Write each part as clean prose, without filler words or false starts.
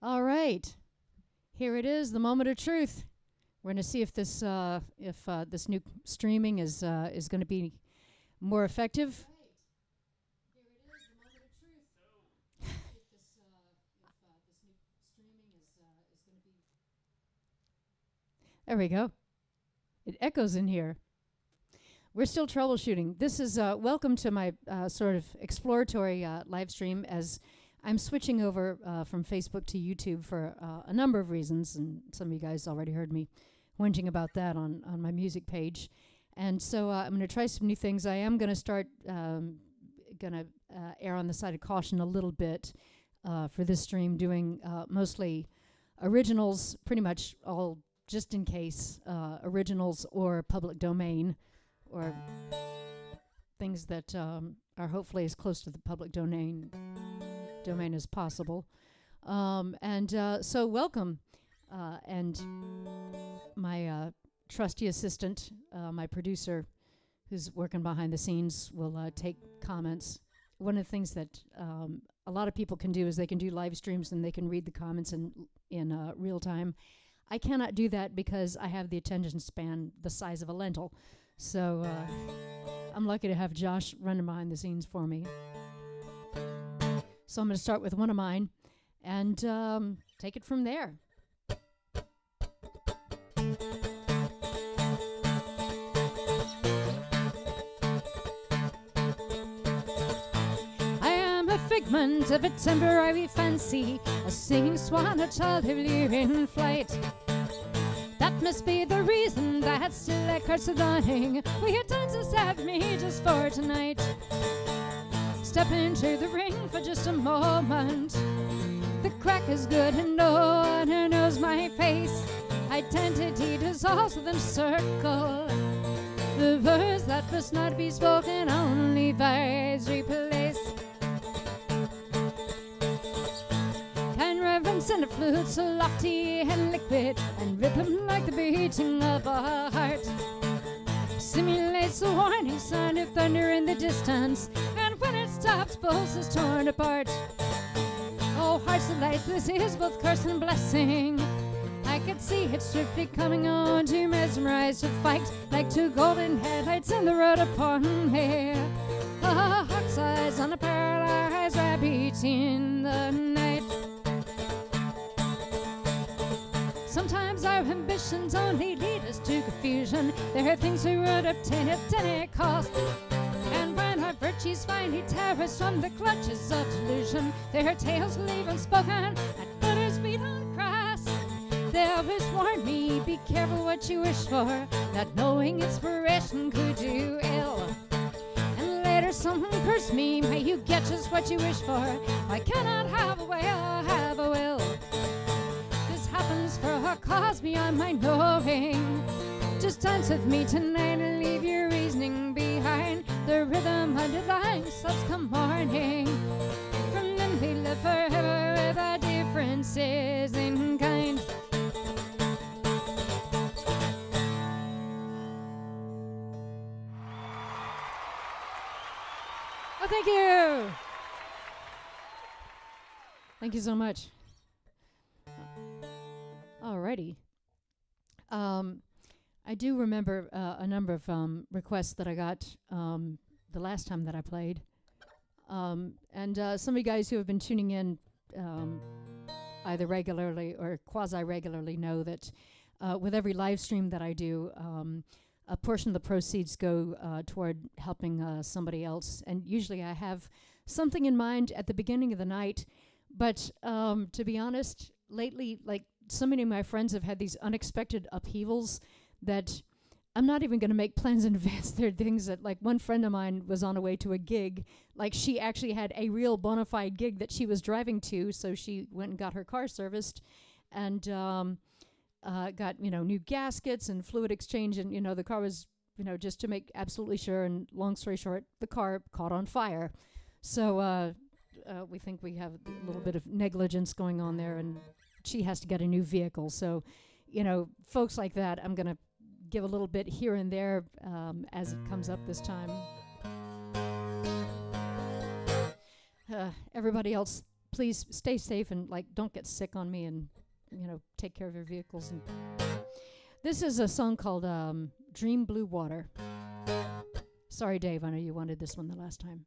All right, here it is, the moment of truth. We're going to see if this new streaming is going to be more effective. Here it is, the moment of truth. See if this new streaming is going to be. There we go. It echoes in here. We're still troubleshooting. This is welcome to my sort of exploratory live stream as I'm switching over from Facebook to YouTube for a number of reasons, and some of you guys already heard me whinging about that on my music page. And so I'm going to try some new things. I am going to start err on the side of caution a little bit for this stream, doing mostly originals, pretty much all just in case, originals or public domain, or things that are hopefully as close to the public domain as possible. So welcome. And my trusty assistant, my producer, who's working behind the scenes, will take comments. One of the things that a lot of people can do is they can do live streams and they can read the comments in real time. I cannot do that because I have the attention span the size of a lentil. So I'm lucky to have Josh running behind the scenes for me. So I'm going to start with one of mine and take it from there. I am a figment of a temporary fancy, a singing swan, a child heavily in flight. That must be the reason that still echoes the dawning. We had done to set me just for tonight. Step into the ring for just a moment. The crack is good and no one who knows my face. Identity dissolves within a circle. The words that must not be spoken, only words replace. Kind reverence in a flute so lofty and liquid, and rhythm like the beating of a heart. Simulates the warning sound of thunder in the distance, and when it stops, pulses torn apart. Oh, hearts of light, this is both curse and blessing. I could see it swiftly coming on to mesmerize, to fight like two golden headlights in the road upon me. A heart's eyes on a paralyzed rabbit in the night. Sometimes our ambitions only lead us to confusion. There are things we would obtain at any cost. And when our virtues finally tear us from the clutches of delusion, there are tales leave unspoken at bittersweet on cross. They always warn me, be careful what you wish for, not knowing inspiration could do ill. And later someone cursed me, may you get just what you wish for. I cannot have a way or have a will. This happens for a cause beyond my knowing. Just dance with me tonight and leave your reasoning behind. The rhythm underlying subs come morning. From then we live forever with our differences in kind. Oh, thank you. Thank you so much. Alrighty. I do remember a number of requests that I got the last time that I played. And some of you guys who have been tuning in either regularly or quasi-regularly know that with every live stream that I do, a portion of the proceeds go toward helping somebody else. And usually I have something in mind at the beginning of the night. But to be honest, lately, like, so many of my friends have had these unexpected upheavals that I'm not even going to make plans in advance. There are things that, like, one friend of mine was on her way to a gig. Like, she actually had a real bona fide gig that she was driving to, so she went and got her car serviced and got, new gaskets and fluid exchange. And, the car was, just to make absolutely sure. And long story short, the car caught on fire. So we think we have a little bit of negligence going on there, and she has to get a new vehicle. So, folks like that, I'm going to give a little bit here and there as it comes up this time. Everybody else please stay safe and like don't get sick on me, and take care of your vehicles. And this is a song called Dream Blue Water. Sorry, Dave, I know you wanted this one the last time.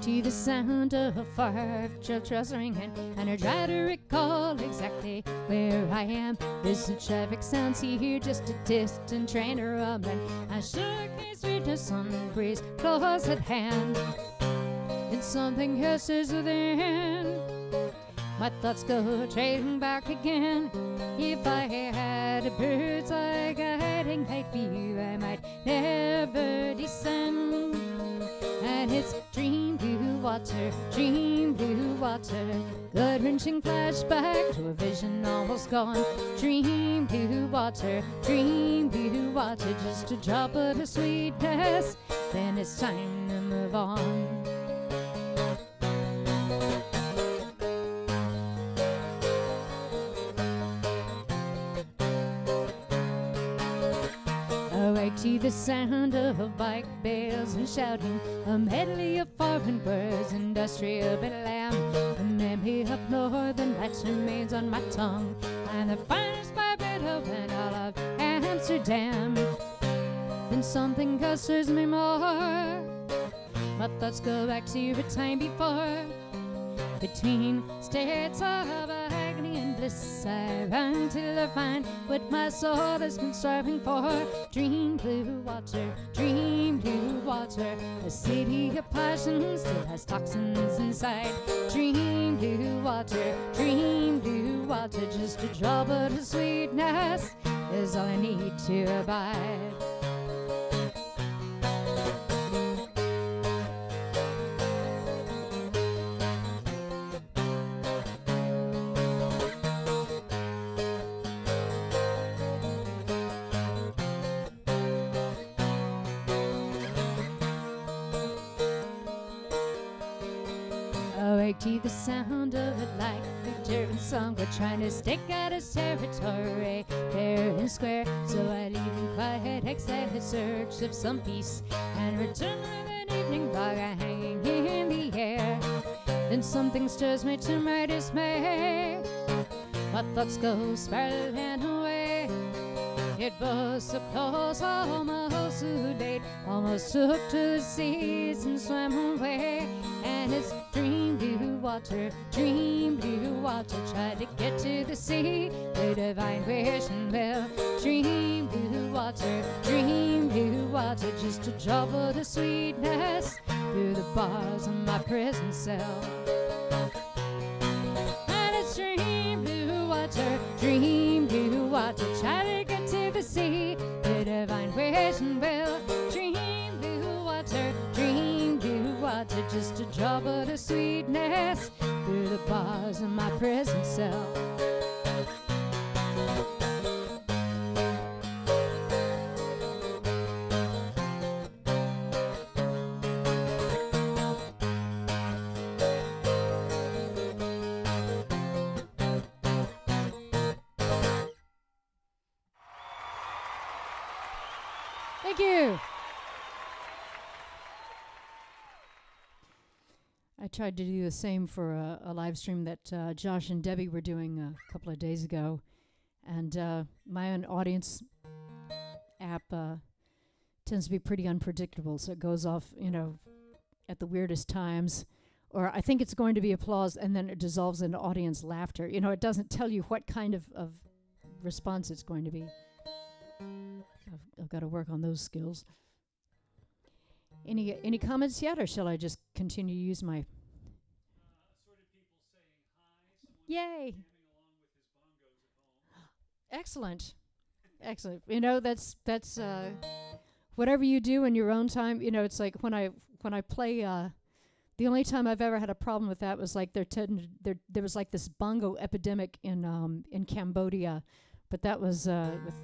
To the sound of 5 church ringing, and I try to recall exactly where I am. There's a traffic sounds here, just a distant train rumbling. I shook my sweetness on the breeze close at hand, and something hisses within. My thoughts go trailing back again. If I had a bird's eye guiding light view, I might never descend. And it's dream blue water, gut-wrenching flashback to a vision almost gone. Dream blue water, just a drop of the sweetness, then it's time to move on. To the sound of bike bells and shouting, a medley of foreign words, industrial bedlam. A memory of northern lights remains on my tongue, and the finest by Beethoven, all of Amsterdam. Then something stirs me more. My thoughts go back to the time before. Between states of agony and bliss, I run till I find what my soul has been striving for. Dream blue water, a city of passion still has toxins inside. Dream blue water, just a drop of the sweetness is all I need to abide. To the sound of it like a German song, we're trying to stick out his territory fair and square. So I leave in quiet exile in search of some peace, and return with an evening fog hanging in the air. Then something stirs me to my dismay. My thoughts go spiraling away. It was so close, almost too late. Almost took to the seas and swam away. And it's dream blue water, tried to get to the sea, the divine vision will. Dream blue water, just a drop of the sweetness through the bars of my prison cell. And it's dream blue water, try to get to the sea, the divine vision will. Dream blue water, just a drop of the sweetness through the bars of my prison cell. Thank you. I tried to do the same for a live stream that Josh and Debbie were doing a couple of days ago. And my own audience app tends to be pretty unpredictable, so it goes off, at the weirdest times. Or I think it's going to be applause, and then it dissolves into audience laughter. It doesn't tell you what kind of response it's going to be. I've got to work on those skills. Any comments yet, or shall I just continue to use my... Sort of people saying hi. Yay! Jamming along with his bongos at home. Excellent. That's whatever you do in your own time. It's like when I play. The only time I've ever had a problem with that was like there was like this bongo epidemic in Cambodia, but that was with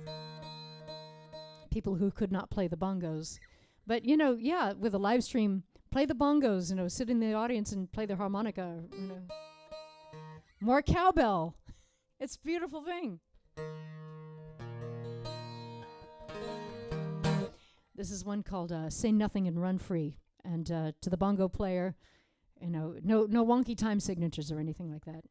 people who could not play the bongos. But with a live stream, play the bongos. Sit in the audience and play the harmonica. More cowbell. It's a beautiful thing. This is one called Say Nothing and Run Free. And to the bongo player, no wonky time signatures or anything like that.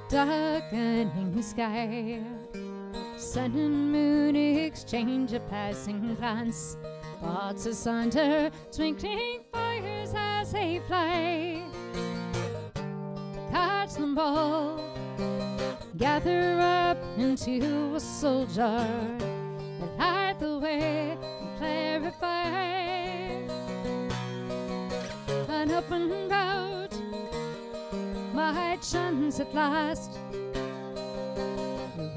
Darkening sky, sun and moon exchange a passing glance, thoughts asunder, twinkling fires as they fly. Catch them all, gather up into a soul jar, and light the way and clarify. An open road, my chance at last,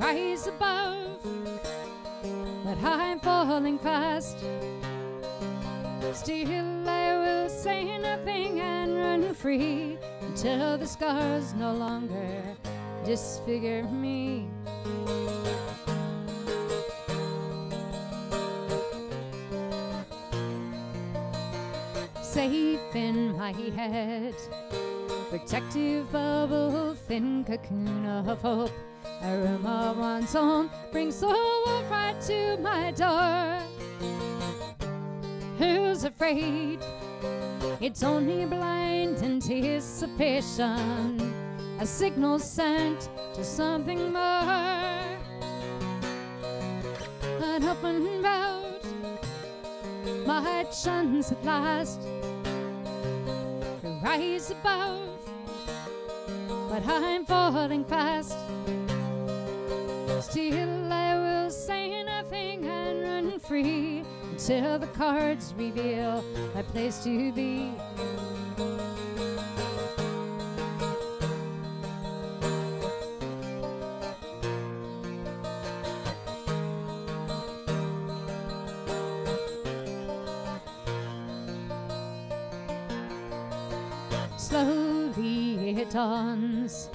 rise above, but I'm falling fast. Still I will say nothing and run free until the scars no longer disfigure me. Safe in my head, protective bubble, thin cocoon of hope. A room of one's own brings the wolf right to my door. Who's afraid? It's only blind anticipation, a signal sent to something more. An open road, my chance at last to rise above, but I'm falling fast. Still I will say nothing and run free until the cards reveal my place to be. Slowly it dawns.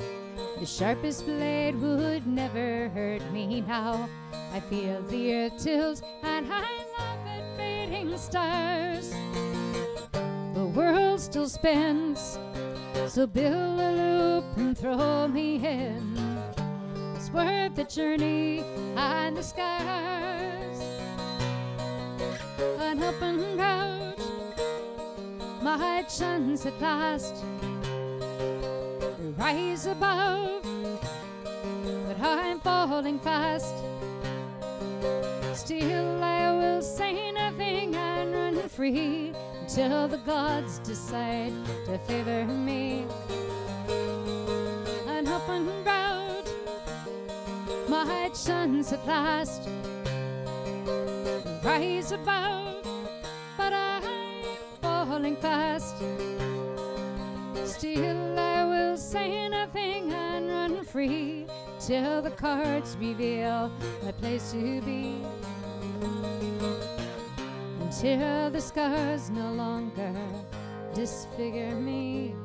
The sharpest blade would never hurt me now. I feel the earth tilt and I laugh at fading stars. The world still spins, so build a loop and throw me in. It's worth the journey and the scars. An open road, my chance at last. Rise above, but I'm falling fast. Still I will say nothing and run free until the gods decide to favor me. An open road, my chance at last. Rise above, but I'm falling fast. Still I will say nothing and run free till the cards reveal my place to be. Until the scars no longer disfigure me.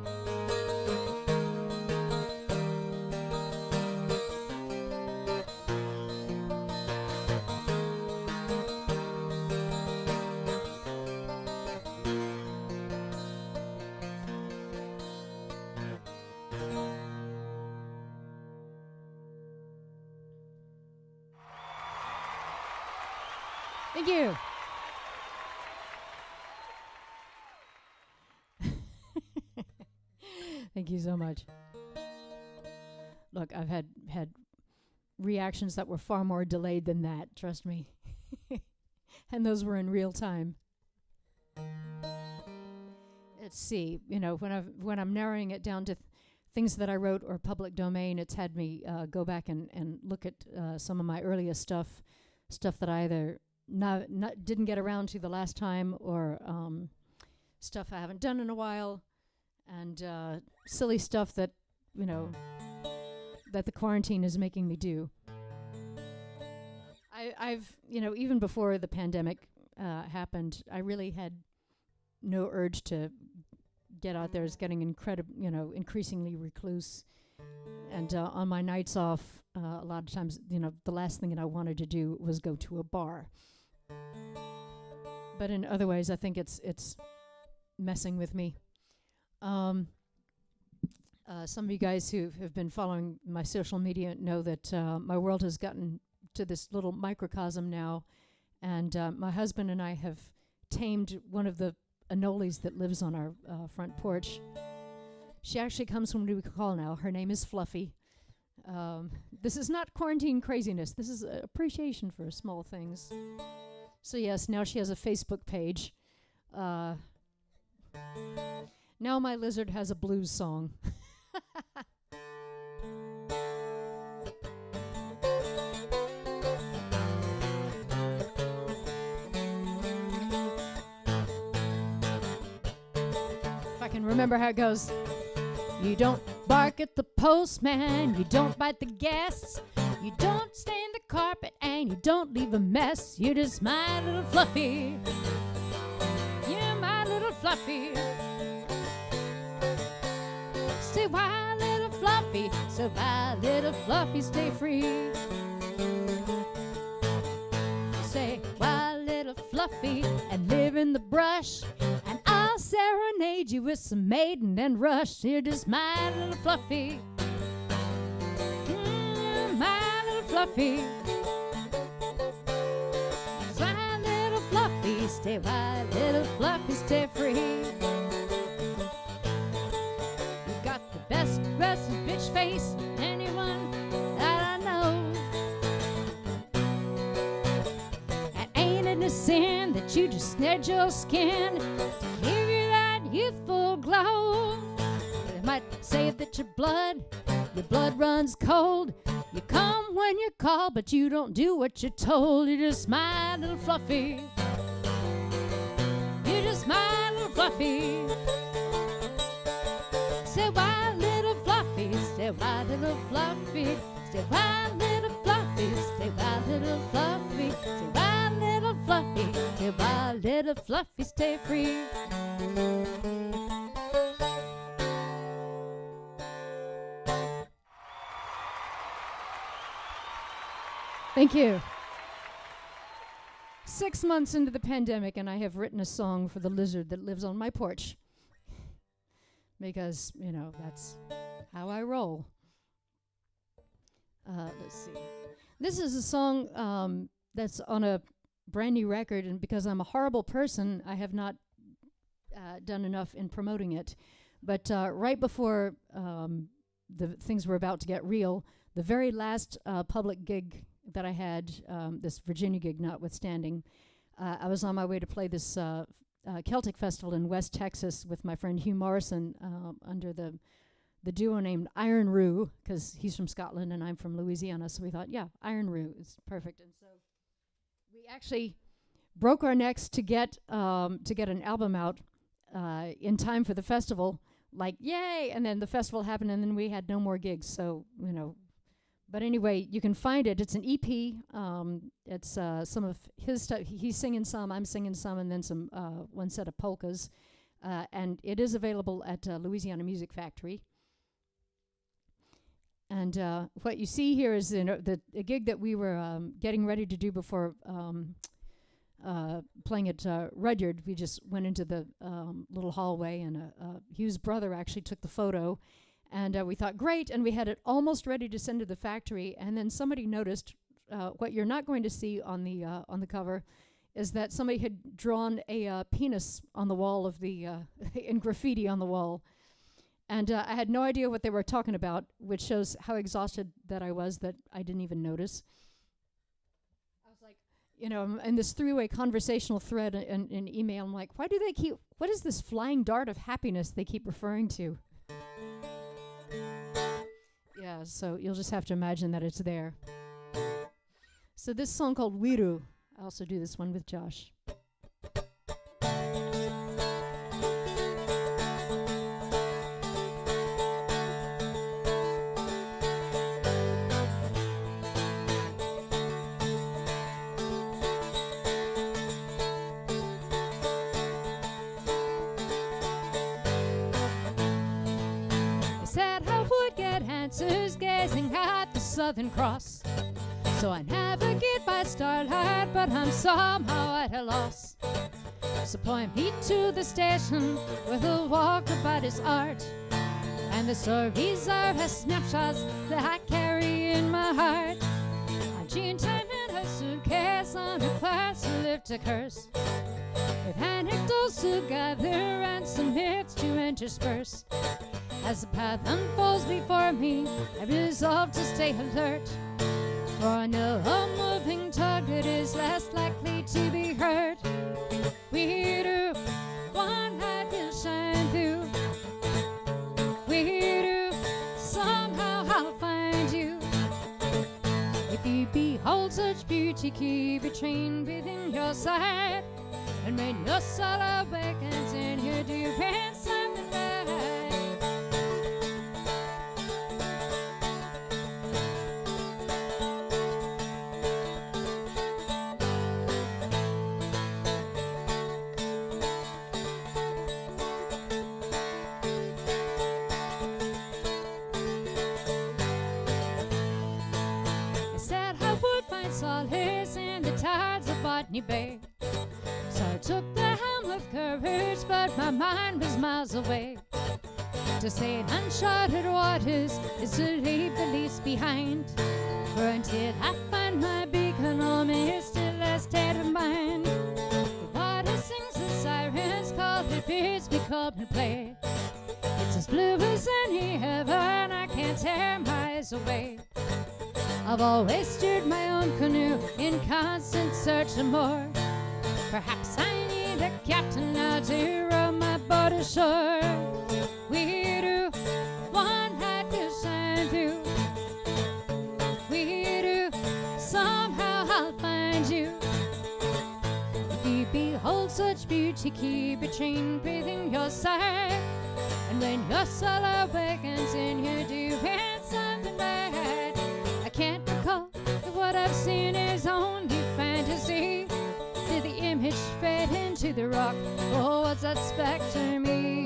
Thank you. Thank you so much. Look, I've had reactions that were far more delayed than that, trust me. And those were in real time. Let's see, when I'm narrowing it down to things that I wrote or public domain, it's had me go back and look at some of my earliest stuff that I either didn't get around to the last time, or stuff I haven't done in a while, and silly stuff that that the quarantine is making me do. I've even before the pandemic happened, I really had no urge to get out there is getting increasingly recluse. And on my nights off, a lot of times, the last thing that I wanted to do was go to a bar. But in other ways, I think it's messing with me. Some of you guys who have been following my social media know that my world has gotten to this little microcosm now, and my husband and I have tamed one of the anoles that lives on our front porch. She actually comes from what we call now. Her name is Fluffy. This is not quarantine craziness. This is appreciation for small things. So yes, now she has a Facebook page. Now my lizard has a blues song. If I can remember how it goes. You don't bark at the postman, you don't bite the guests, you don't stain the carpet, and you don't leave a mess. You're just my little Fluffy. You're my little Fluffy. Stay wild, little Fluffy. So wild, little Fluffy, stay free. Stay wild, little Fluffy, and live in the brush. And I'll serenade you with some maiden and rush. You're just my little Fluffy. My little Fluffy. My little Fluffy, stay wild, little Fluffy, stay free. You got the best dressed bitch face anyone that I know. And ain't it a sin that you just snared your skin to give you that youthful glow? They might say that your blood runs cold. You come when you're called, but you don't do what you're told. You're just my little Fluffy. You're just my little Fluffy. Stay wild, little Fluffy. Stay wild, little Fluffy. Stay wild, little Fluffy. Stay wild, little Fluffy. Stay wild, little Fluffy. Stay wild, little Fluffy. Stay free. Thank you. 6 months into the pandemic, and I have written a song for the lizard that lives on my porch. Because, that's how I roll. Let's see. This is a song that's on a brand new record, and because I'm a horrible person, I have not done enough in promoting it. But right before the things were about to get real, the very last public gig that I had, this Virginia gig notwithstanding, I was on my way to play this Celtic festival in West Texas with my friend Hugh Morrison under the duo named Iron Roo, because he's from Scotland and I'm from Louisiana, so we thought, yeah, Iron Roo is perfect. And so we actually broke our necks to get an album out in time for the festival, like, yay! And then the festival happened and then we had no more gigs, so, But anyway, you can find it. It's an EP. It's some of his stuff. He's singing some, I'm singing some, and then some one set of polkas. And it is available at Louisiana Music Factory. And what you see here is the gig that we were getting ready to do before playing at Rudyard. We just went into the little hallway, and Hugh's brother actually took the photo. And we thought, great, and we had it almost ready to send to the factory, and then somebody noticed what you're not going to see on the cover is that somebody had drawn a penis on the wall of the in graffiti on the wall, and I had no idea what they were talking about, which shows how exhausted that I was that I didn't even notice. I was like, in this three-way conversational thread in email, I'm like, what is this flying dart of happiness they keep referring to? Yeah, so you'll just have to imagine that it's there. So this song called Wiru, I also do this one with Josh. rising at the Southern Cross. So I navigate by starlight, but I'm somehow at a loss. So point me to the station where he'll walk about his art, and the stories are as snapshots that I carry in my heart. I'm Jean time in her suitcase on a class to lift a curse, with anecdotes to gather and some myths to intersperse. As the path unfolds before me, I resolve to stay alert, for I know a moving target is less likely to be hurt. We do, one light will shine through. We do, somehow I'll find you. If you behold such beauty, keep it trained within your sight, and when your soul awakens and you're doing something right. Solace in the tides of Botany Bay. So I took the helm with courage, but my mind was miles away. To sail uncharted waters is to leave the least behind, for until I find my beacon home is still a state of mind. The water sings the sirens call, the birds become and play. It's as blue as any heaven, I can't tear my eyes away. I've always steered my own canoe in constant search of more. Perhaps I need a captain now to row my boat ashore. We do, one light will shine through. We do, somehow I'll find you. If you behold such beauty, keep it trained within your sight, and when your soul awakens and you're doing something right. I can't recall if what I've seen is only fantasy. Did the image fade into the rock, or was that spectre me?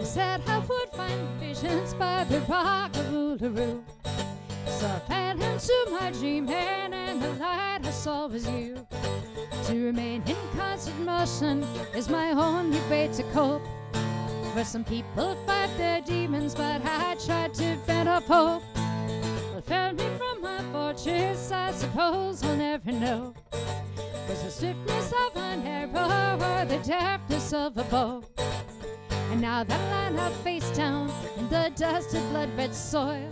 Said I would find visions by the rock of Uluru. So I fell into my dream, and the light I saw was you. To remain in constant motion is my only way to cope. For some people fight their demons, but I tried to fend off hope. What felled me from my fortress, I suppose I'll never know. Was the swiftness of an arrow or the deftness of a bow? And now that I lie face down in the dusted blood-red soil,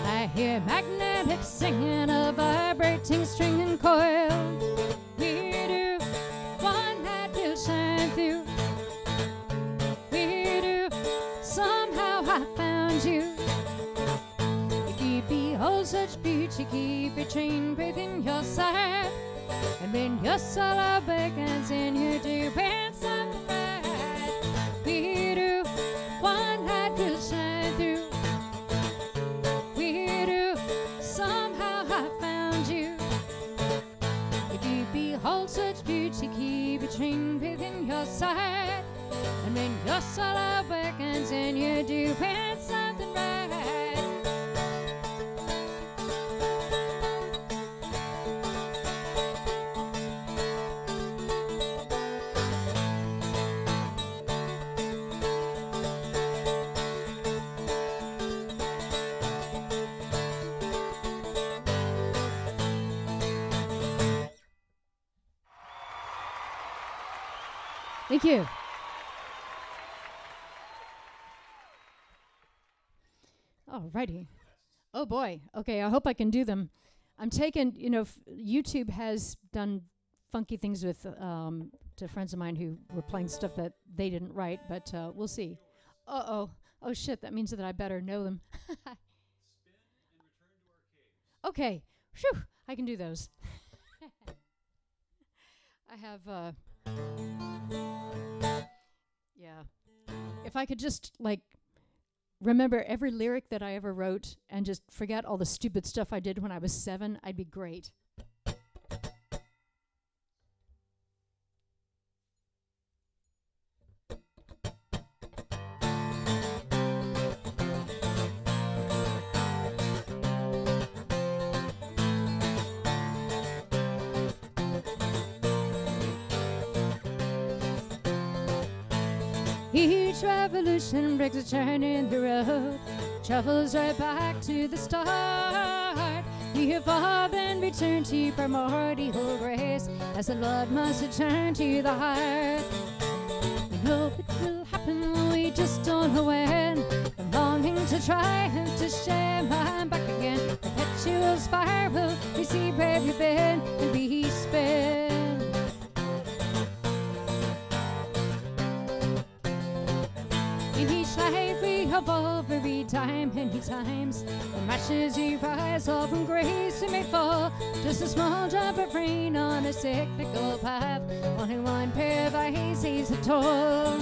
I hear magnetic singing, a vibrating string and coil. We do, one light will shine through. We do, somehow I found you. If you behold such beauty, keep it trained within your sight, and when your soul awakens and you're doing something right. We do, one light will shine through. We do, somehow I found you. If you behold such beauty, keep it trained within your sight, and when your soul awakens and you're doing something right. Thank you. Alrighty. Oh boy. Okay, I hope I can do them. I'm taking, YouTube has done funky things with to friends of mine who were playing stuff that they didn't write, but we'll see. Uh-oh. Oh shit, that means that I better know them. Spin and return to our caves. Okay. Phew, I can do those. I have Yeah. If I could just like remember every lyric that I ever wrote and just forget all the stupid stuff I did when I was 7, I'd be great. Each revolution breaks a turn in the road, travels right back to the start. We evolve and return to primordial grace as the blood must return to the heart. We know it will happen, we just don't know when. I'm longing to try and to share my back again. Perpetual spiral, we see where we've been and we spin. In each life we evolve every time, many times. From ashes we rise, all from grace we may fall. Just a small drop of rain on a cyclical path. Only one pair of eyes sees it all.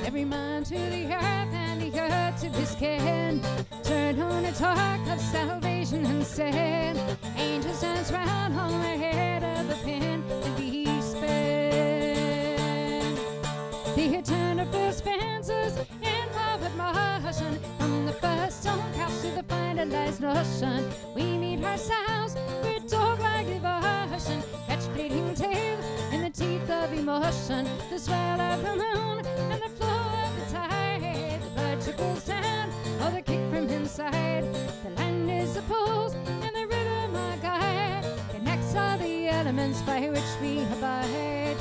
Every man to the earth and the earth to his kin. Turn on a talk of salvation and sin. Angels dance round on the head of the pin and we spin. The eternal first fences in forward motion. From the first stone cast to the finalized notion. We meet ourselves with dog-like devotion. Catch fleeting tail in the teeth of emotion. The swell of the moon and the flow of the tide. The blood trickles down, or the kick from inside. The land is the pulse and the rhythm our guide. Connects all the elements by which we abide.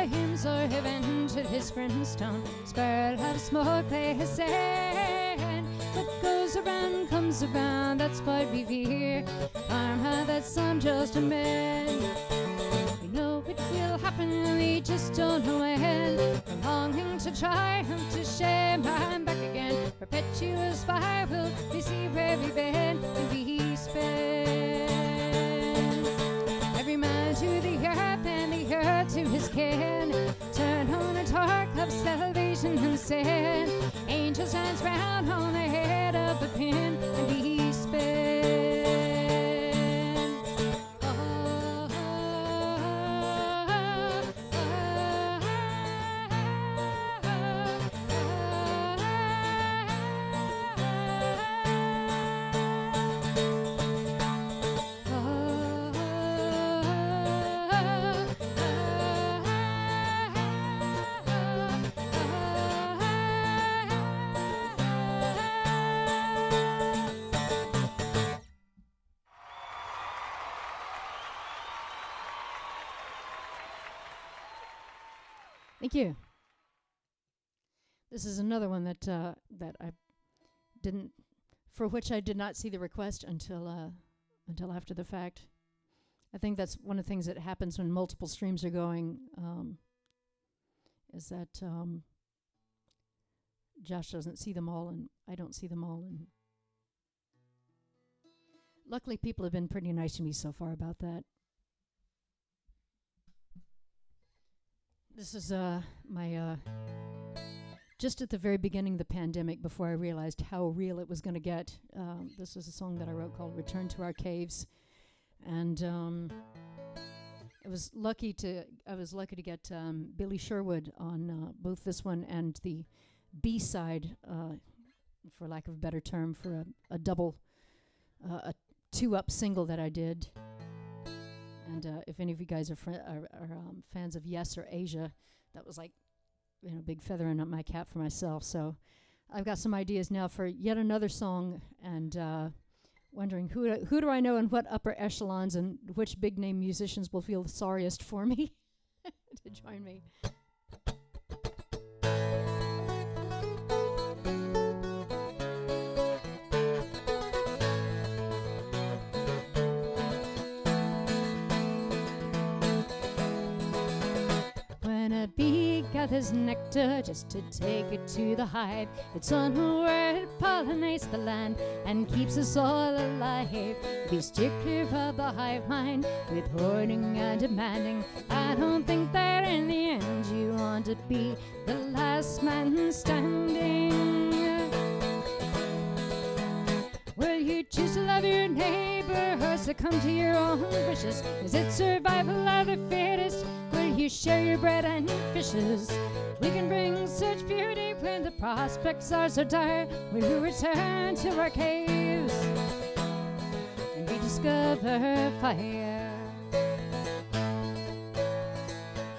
Hymns or have entered his brimstone. Spiral of smoke they have said. What goes around comes around, that's what we fear. Karma, that's some just a man. We know it will happen, we just don't know when. I'm longing to triumph, to share my back again. Perpetual spiral, we see where we've been and we spin. Every man to the earth and the earth to his kin. Turn on a torch of salvation and sin. Angels dance round on the head of the pin and we spin. Oh, oh, Thank you. This is another one that that I didn't, for which I did not see the request until after the fact. I think that's one of the things that happens when multiple streams are going. Is that Josh doesn't see them all and I don't see them all, and luckily people have been pretty nice to me so far about that. This is my just at the very beginning of the pandemic, before I realized how real it was going to get. This was a song that I wrote called "Return to Our Caves," and I was lucky to get Billy Sherwood on both this one and the B-side, for lack of a better term, for a double, a 2-up single that I did. And if any of you guys are fans of Yes or Asia, that was like, big feather in my cap for myself. So I've got some ideas now for yet another song, and wondering who do I know in what upper echelons and which big name musicians will feel the sorriest for me to join me. gather's nectar just to take it to the hive. It's unaware it pollinates the land and keeps the soil alive. Be strictly of the hive mind with hoarding and demanding. I don't think that in the end you want to be the last man standing. Will you choose to love your neighbor or succumb to your own wishes? Is it survival of the fittest? Will you share your bread and fishes? We can bring such beauty when the prospects are so dire. Will you return to our caves and rediscover fire?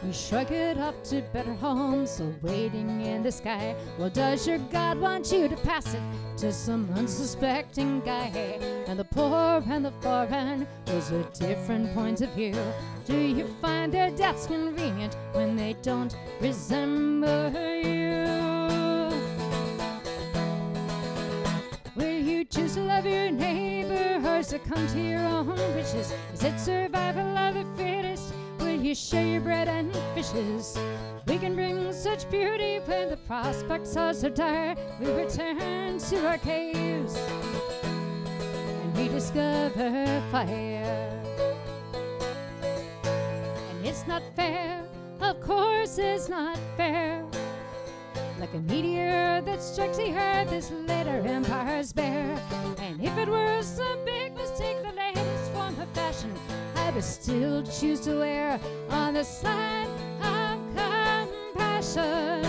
We shrug it off to better homes, awaiting in the sky. Well, does your God want you to pass it to some unsuspecting guy? And the poor and the foreign, those are different points of view. Do you find their deaths convenient when they don't resemble you? Will you choose to love your neighbor or succumb to your own wishes? Is it survival of the fittest? Will you share your bread and fishes? We can bring such beauty when the prospects are so dire. We return to our caves and rediscover fire. And it's not fair, of course it's not fair. Like a meteor that strikes the earth, this later empire's bare. And if it were some big mistake, the latest form of fashion, I would still choose to wear on the side of compassion.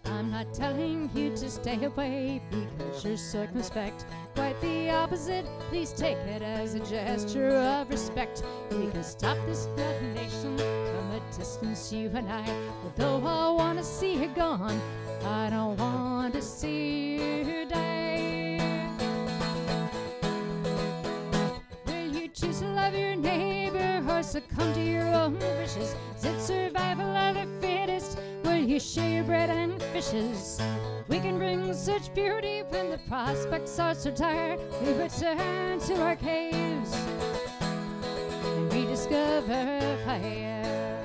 I'm not telling you to stay away because you're circumspect. Quite the opposite, please take it as a gesture of respect. We can stop this nation from a distance, you and I. Although I want to see you gone, I don't want to see you die. Will you choose to love your neighbor or succumb to your own wishes? Is it survival of the fittest? Will you share your bread and fishes? We can bring such beauty when the prospects are so dire. We return to our caves and rediscover fire.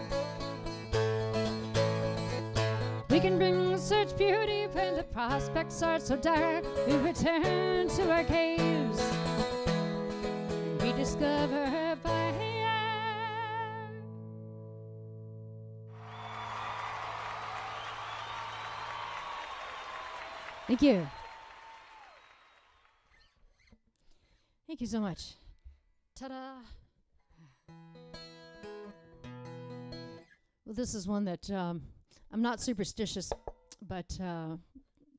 We can bring such beauty when the prospects are so dire. We return to our caves and rediscover fire. Thank you. Thank you so much. Ta-da! Well, this is one that I'm not superstitious, but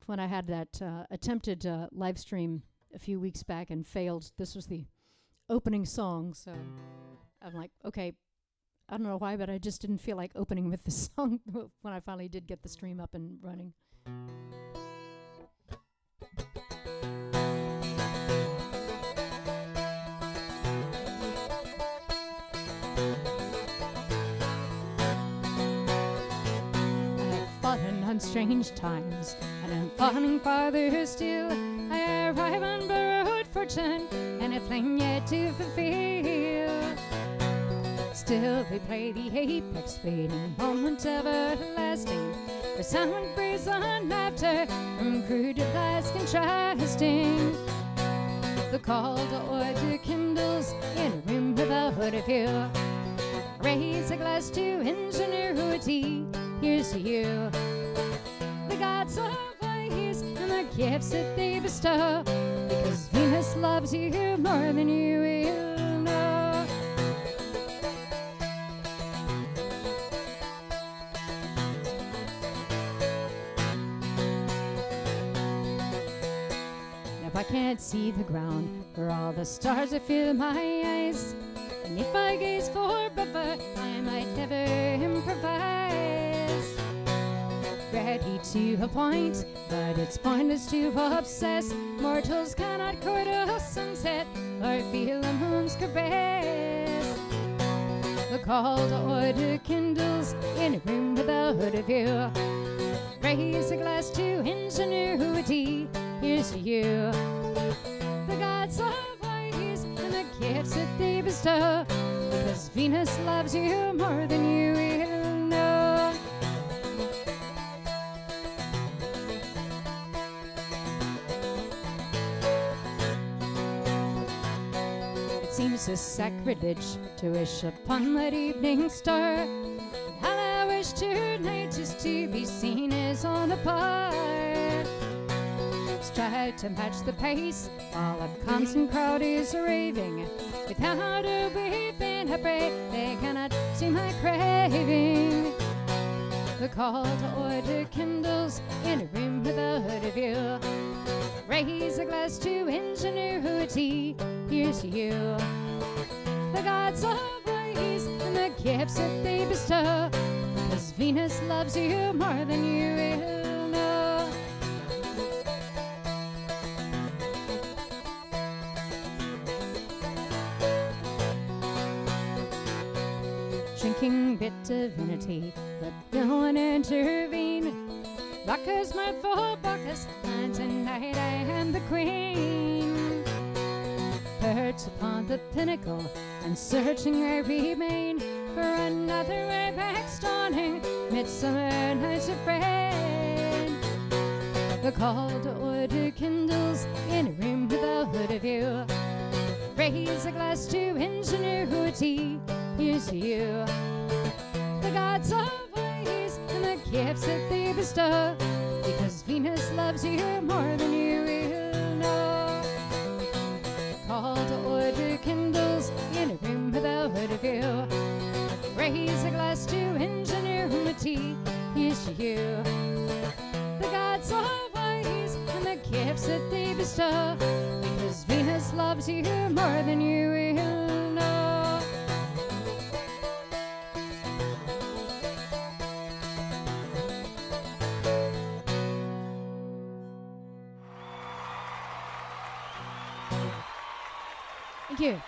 when I had that attempted live stream a few weeks back and failed, this was the opening song. So I'm like, okay, I don't know why, but I just didn't feel like opening with this song when I finally did get the stream up and running. On strange times, and I'm falling farther still. I arrive on borrowed fortune, and a plan yet to fulfill. Still we play the apex, fading moment everlasting. For sound breeze on laughter, from crude lies contrasting. The call to order kindles in a room without a view. Raise a glass to ingenuity. Here's to you. The gods are wise and the gifts that they bestow, because Venus loves you more than you will know. Now I can't see the ground where all the stars that fill my eyes, and if I gaze forever, I might never improvise. Ready to a point, but it's pointless to obsess. Mortals cannot court a sunset or feel a moon's caress. The call to order kindles in a room without a view. Raise a glass to ingenuity. Here's to you, the gods of ways and the gifts that they bestow, because Venus loves you more than you will know. It seems a sacrilege to wish upon that evening star. How I wish tonight just to be seen as on a par. Try to match the pace while a constant crowd is raving. Without a wave and a break, they cannot see my craving. The call to order kindles in a room without a view. Raise a glass to ingenuity. Here's to you, the gods of ways and the gifts that they bestow, because Venus loves you more than you will know. Drinking bit divinity, but no one intervene. Bacchus, mirthful Bacchus, and tonight I am the queen. Perched upon the pinnacle, and searching I remain for another way back dawning, midsummer nights of rain. The call to order kindles in a room without a view. Raise a glass to ingenuity. Here's to you, the gods of ways and the gifts that they bestow, because Venus loves you more than you will know. Call to order kindles in a room without a view. Raise a glass to ingenuity. Here's to you, the gods of ways and the gifts that they bestow, because Venus loves you more than you will know. Thank you.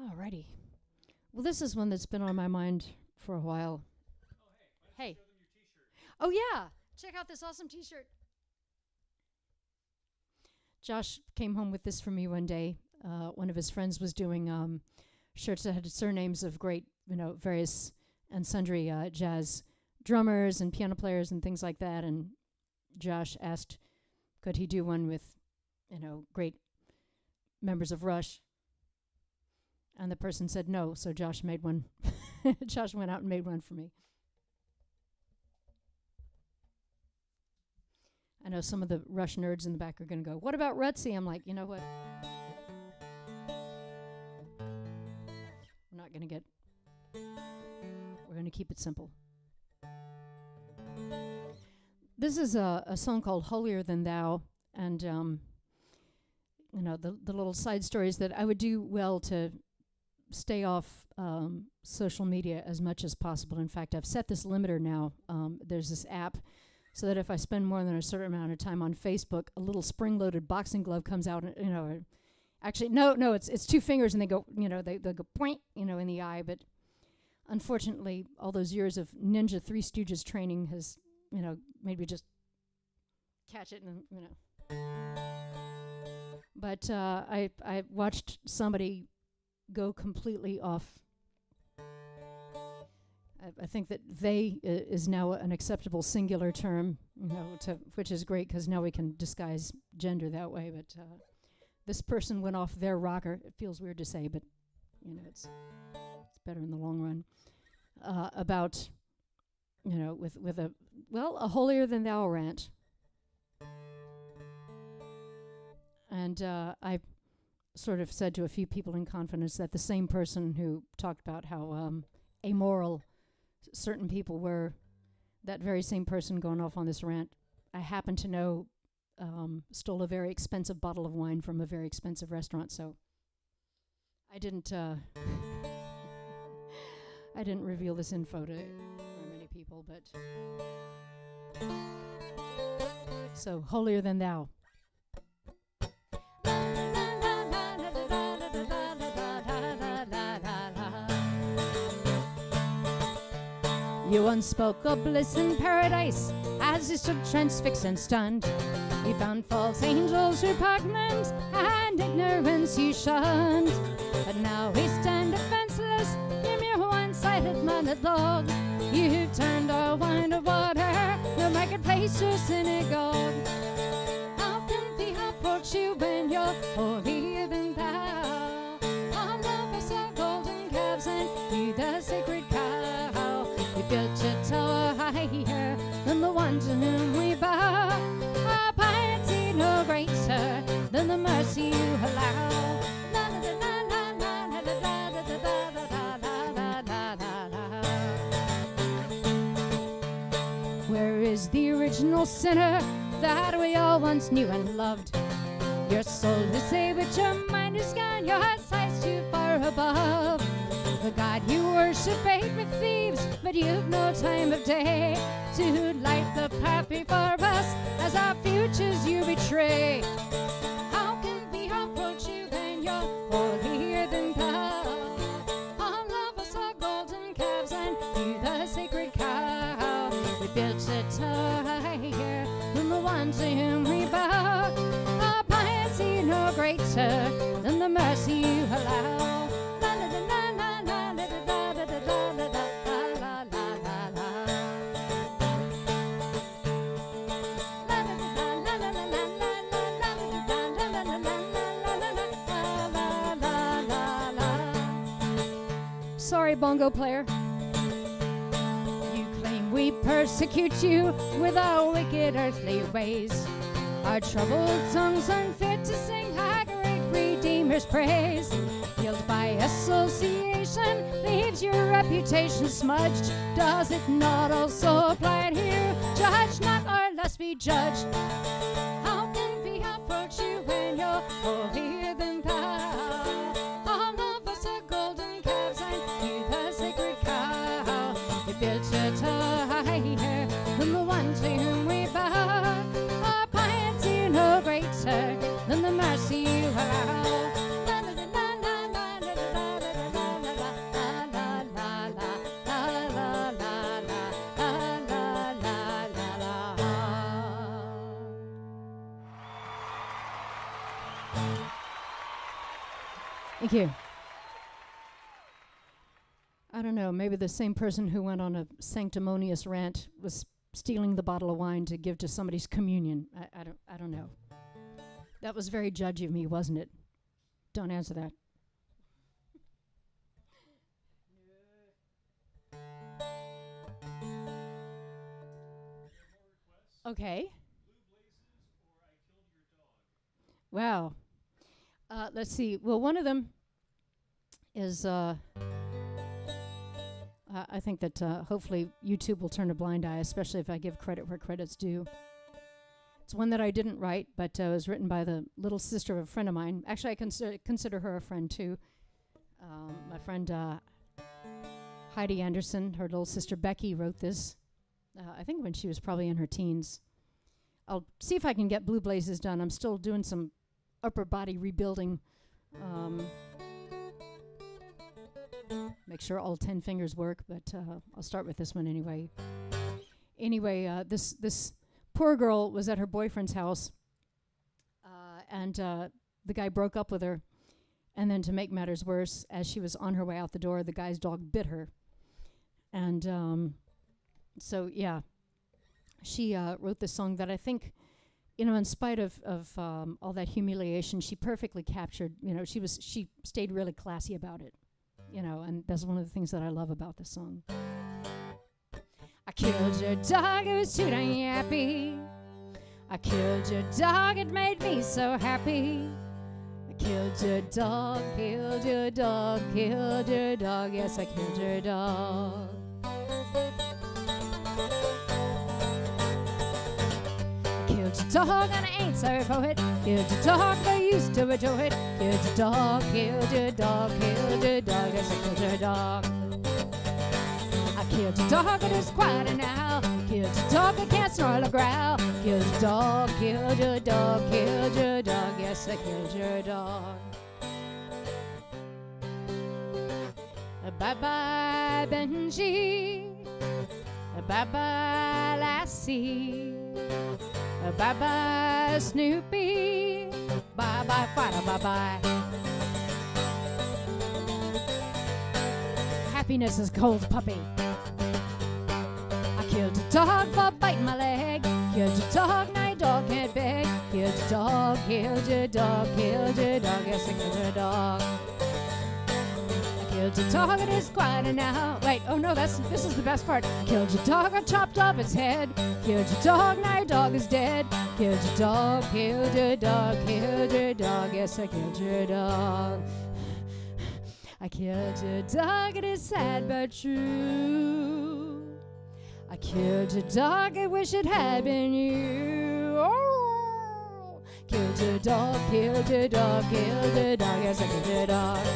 Alrighty. Well, this is one that's been on my mind for a while. Hey. Oh, yeah. Check out this awesome t-shirt. Josh came home with this for me one day. One of his friends was doing shirts that had surnames of great, various and sundry jazz drummers and piano players and things like that. And Josh asked, could he do one with, great members of Rush? And the person said no, so Josh made one. Josh went out and made one for me. I know some of the Rush nerds in the back are going to go, what about Rutsy? I'm like, you know what? We're not going to get... We're going to keep it simple. This is a song called Holier Than Thou, and, the little side stories that I would do well to stay off social media as much as possible. In fact, I've set this limiter now. There's this app so that if I spend more than a certain amount of time on Facebook, a little spring-loaded boxing glove comes out, and, actually, no, it's two fingers, and they go, they go point, in the eye, but unfortunately, all those years of Ninja Three Stooges training has, made me just catch it and, But I watched somebody go completely off. I think that they is now an acceptable singular term, which is great because now we can disguise gender that way. But this person went off their rocker. It feels weird to say, but it's better in the long run. About with a holier than thou rant. And I sort of said to a few people in confidence that the same person who talked about how amoral certain people were, that very same person going off on this rant, I happen to know stole a very expensive bottle of wine from a very expensive restaurant. So I didn't I didn't reveal this info to very many people, but so holier than thou. once spoke of bliss in paradise as he stood transfixed and stunned. He found false angels repugnant and ignorance he shunned. But now we stand defenseless in your one-sided monologue. You've turned our wine to water, the marketplace to synagogue. How can we approach you when you're holier than thou? Our love is our golden calves and you the sacred cow. We built your tower higher than the one to whom we bow. Our piety no greater than the mercy you allow. Where is the original sinner that we all once knew and loved? Your soul is saved, but your mind is gone, your sight's too far above. The God you worship ate with thieves, but you've no time of day to light the path before us as our futures you betray. How can we approach you when you're holier than thou? Our love us our golden calves and you the sacred cow. We built a tower higher than the one to whom we bow. Our piety no greater than the mercy you allow. Sorry, bongo player. You claim we persecute you with our wicked earthly ways. Our troubled tongues unfit to sing our great Redeemer's praise. Guilt by association leaves your reputation smudged. Does it not also apply here? Judge not, or less be judged. How can we approach you when you're holier than thou? All of us are golden calves and you the sacred cow. We built your tower higher than the one to whom we bow. Our piety no greater than the mercy you allow. Thank you. I don't know, maybe the same person who went on a sanctimonious rant was stealing the bottle of wine to give to somebody's communion. I don't know. That was very judgy of me, wasn't it? Don't answer that. Okay. Wow. Let's see. Well, one of them is, I think that hopefully YouTube will turn a blind eye, especially if I give credit where credit's due. It's one that I didn't write, but it was written by the little sister of a friend of mine. Actually, I consider her a friend, too. My friend Heidi Anderson, her little sister Becky, wrote this, I think when she was probably in her teens. I'll see if I can get Blue Blazes done. I'm still doing some upper body rebuilding. Make sure all 10 fingers work, but I'll start with this one anyway. Anyway, this poor girl was at her boyfriend's house, and the guy broke up with her. And then to make matters worse, as she was on her way out the door, the guy's dog bit her. And so, yeah, she wrote this song that I think, you know, in spite of all that humiliation, she perfectly captured, you know, she stayed really classy about it, you know, and that's one of the things that I love about this song. I killed your dog, it was too dang happy. I killed your dog, it made me so happy. I killed your dog, killed your dog, killed your dog, yes, I killed your dog. Killed your dog and I ain't sorry for it. Killed your dog, I used to adore it. Killed your dog, killed your dog, killed your dog, yes, I killed your dog. I killed your dog, it is quieter now. Killed your dog, I can't snarl or growl. Killed your dog, killed your dog, killed your dog, yes, I killed your dog. Bye-bye, Benji. Bye-bye, Lassie. Bye-bye, Snoopy. Bye-bye, Fido, bye-bye. Happiness is cold puppy. I killed a dog for biting my leg. Killed a dog, now your dog can't beg. Killed a dog, killed a dog, killed a dog. Yes, I killed a dog. Killed a dog, it is quiet now. Wait, oh no, this is the best part. Killed a dog, I chopped off its head. Killed a dog, now your dog is dead. Killed a dog, killed a dog, killed a dog. Yes, I killed your dog. I killed a dog, it is sad but true. I killed a dog, I wish it had been you. Oh! Killed a dog, killed a dog, killed a dog. Yes, I killed a dog.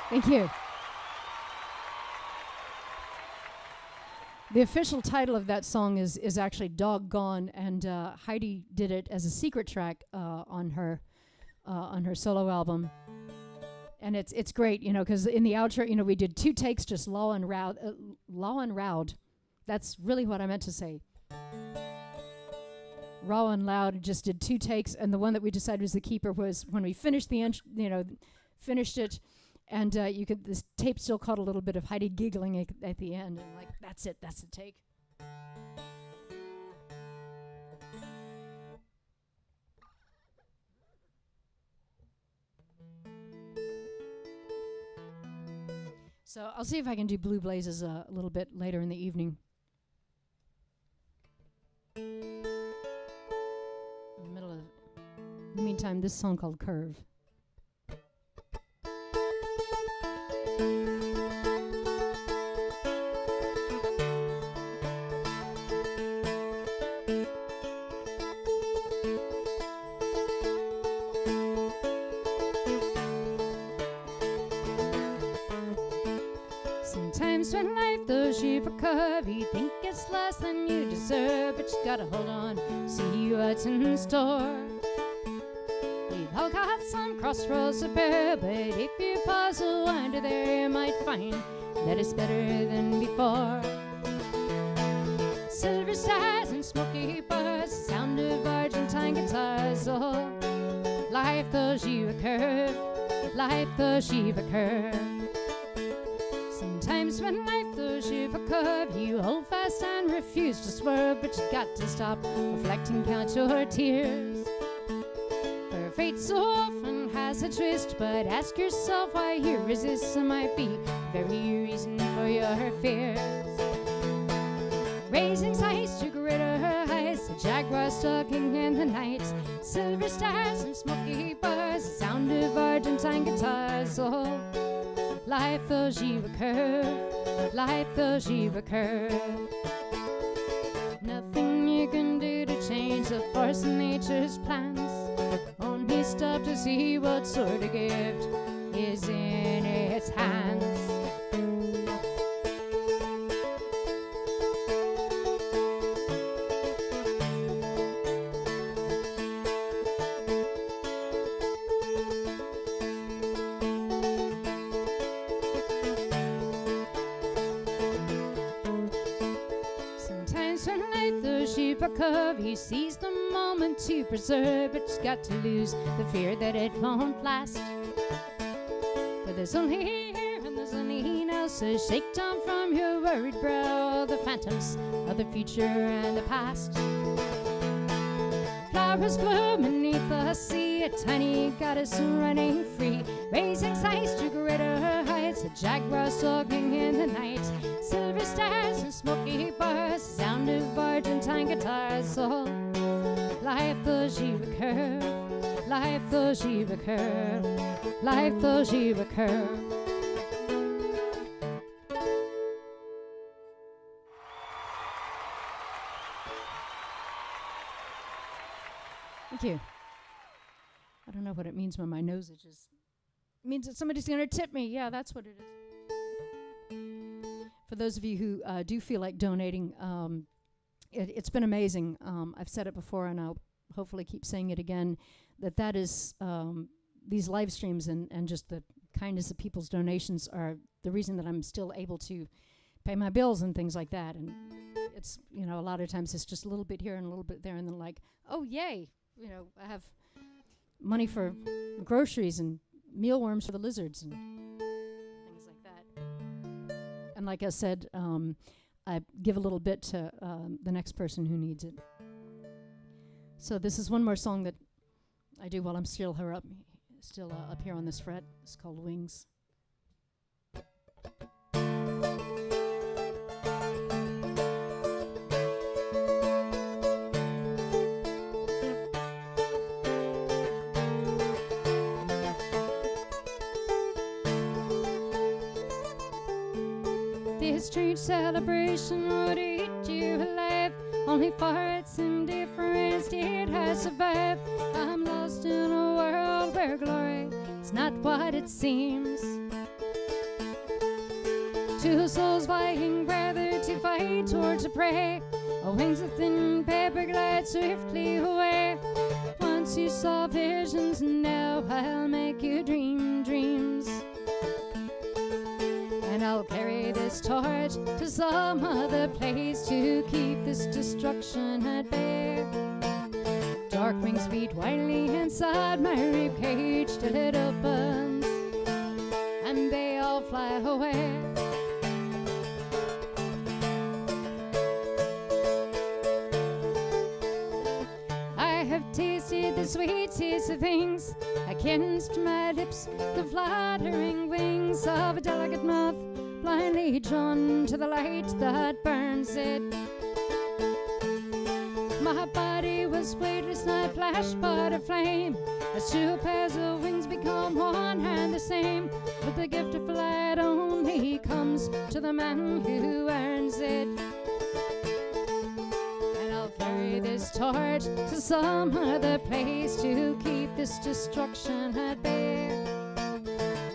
Thank you. The official title of that song is actually Doggone, and Heidi did it as a secret track on her solo album. And it's great, you know, because in the outro, you know, we did 2 takes, just law and round. That's really what I meant to say. Raw and loud, just did 2 takes, and the one that we decided was the keeper was when we finished finished it. And this tape still caught a little bit of Heidi giggling at the end. And like, that's it, that's the take. So I'll see if I can do Blue Blazes a little bit later in the evening. In the meantime, this song called Curve. Sometimes when life throws you a curve, you think it's less than you deserve, but you gotta hold on, see what's in store. We've all got some crossroads to bear, but if you pause a wander there, you might find that it's better than before. Silver stars and smoky bars, sound of Argentine guitars. Oh, life throws you a curve, life throws you a curve. Sometimes when life throws you a curve, you hold fast and refuse to swerve, but you got to stop, reflect and count your tears. For fate so often has a twist, but ask yourself why you resist. It might be the very reason for your fears. Raising sights to greater heights, a jaguar stalking in the night. Silver stars and smoky bars, the sound of Argentine guitars. Oh, life throws you a curve, life throws you a curve. Nothing you can do to change the force of nature's plans. Only stop to see what sort of gift is in its hands. A curve, he sees the moment to preserve, but you've got to lose the fear that it won't last. For there's only here and there's only now, so shake down from your worried brow the phantoms of the future and the past. Flowers bloom beneath the sea, a tiny goddess running free, raising sights to greater heights, a jaguar stalking in the night. Silver stars and smoky bars, the sound of Argentine guitars. So life throws you a curve, life throws you a curve, life throws you a curve. Thank you. I don't know what it means when my nose itches. It means that somebody's going to tip me. Yeah, that's what it is. For those of you who do feel like donating, it's been amazing. I've said it before, and I'll hopefully keep saying it again, that is these live streams and just the kindness of people's donations are the reason that I'm still able to pay my bills and things like that. And it's, you know, a lot of times it's just a little bit here and a little bit there, and then like, oh yay, you know, I have money for groceries and mealworms for the lizards and things like that. And like I said, I give a little bit to the next person who needs it. So this is one more song that I do while I'm still up here on this fret. It's called Wings. This strange celebration would eat you alive. Only for its indifference did I survive. I'm lost in a world where glory is not what it seems. Two souls vying whether to fight or to pray. Wings of thin paper glide swiftly away. Once you saw visions, now I'll make you dream dreams. And I'll carry this torch to some other place to keep this destruction at bay. Dark wings beat wildly inside my ribcage till it opens, and they all fly away. I have tasted the sweetest of things. I kissed my lips the fluttering wings of a delicate moth, blindly drawn to the light that burns it. My body was weightless, not flash but a flame, as two pairs of wings become one and the same. But the gift of flight only comes to the man who earns it. And I'll carry this torch to some other place to keep this destruction at bay.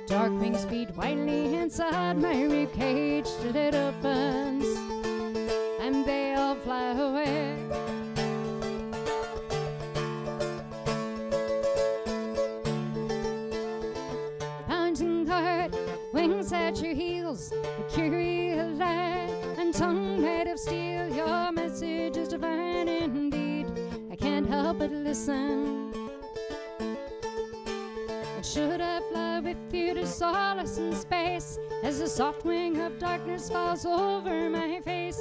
Dark wings beat wildly inside my ribcage till it opens, and they all fly away. Pounding heart, wings at your heels, mercurial light and tongue made of steel. Your message is divine indeed. I can't help but listen. Should I fly with you to solace in space, as the soft wing of darkness falls over my face?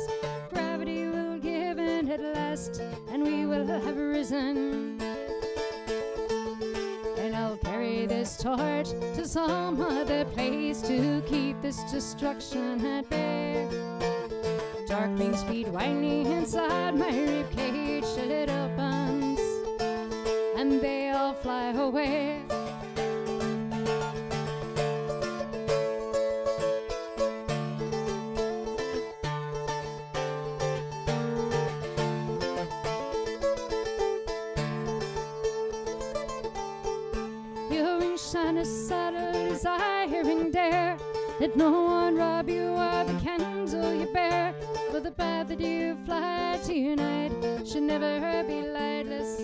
Gravity will give in at last, and we will have risen. And I'll carry this torch to some other place to keep this destruction at bay. Dark wings beat wildly inside my ribcage till it opens, and they all fly away. Shine a subtle desiring dare. Let no one rob you of the candle you bear. For the path that you fly tonight should never be lightless.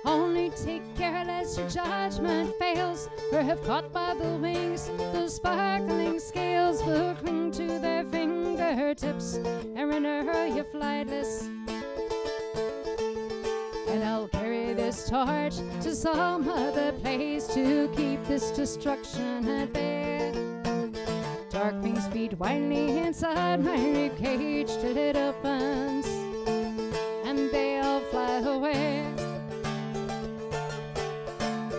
Only take care lest your judgment fails. For if caught by the wings, those sparkling scales will cling to their fingertips and render you flightless. And I'll carry this torch to some other place to keep this destruction at bay. Dark wings beat wildly inside my ribcage till it opens, and they all fly away.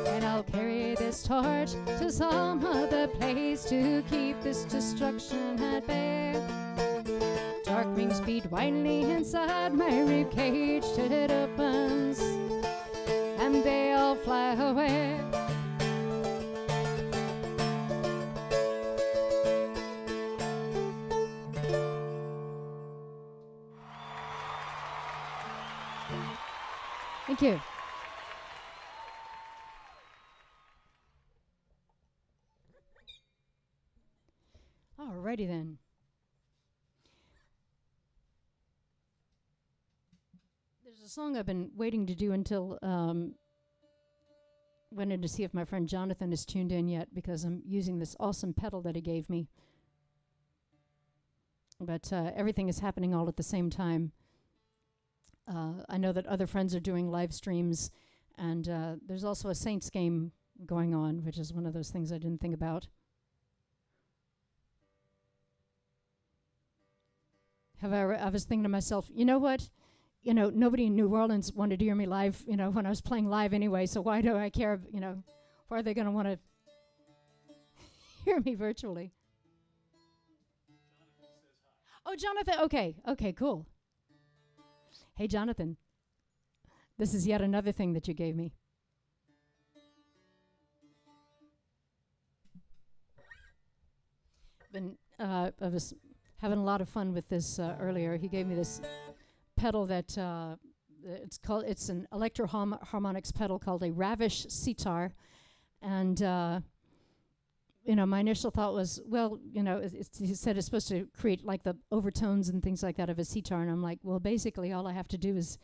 And I'll carry this torch to some other place to keep this destruction at bay. Dark wings beat wildly inside my ribcage till it opens, and they all fly away. Thank you. Alrighty then. There's a song I've been waiting to do until went in to see if my friend Jonathan is tuned in yet because I'm using this awesome pedal that he gave me. But everything is happening all at the same time. I know that other friends are doing live streams, and there's also a Saints game going on, which is one of those things I didn't think about. However, I was thinking to myself, you know what? You know, nobody in New Orleans wanted to hear me live, you know, when I was playing live anyway, so why do I care, you know, why are they going to want to hear me virtually? Oh, Jonathan, okay, cool. Hey, Jonathan, this is yet another thing that you gave me. I was having a lot of fun with this earlier. He gave me this pedal that it's an electro-harmonics pedal called a Ravish sitar, and you know, my initial thought was, well, you know, he said it's supposed to create like the overtones and things like that of a sitar, and I'm like, well, basically all I have to do is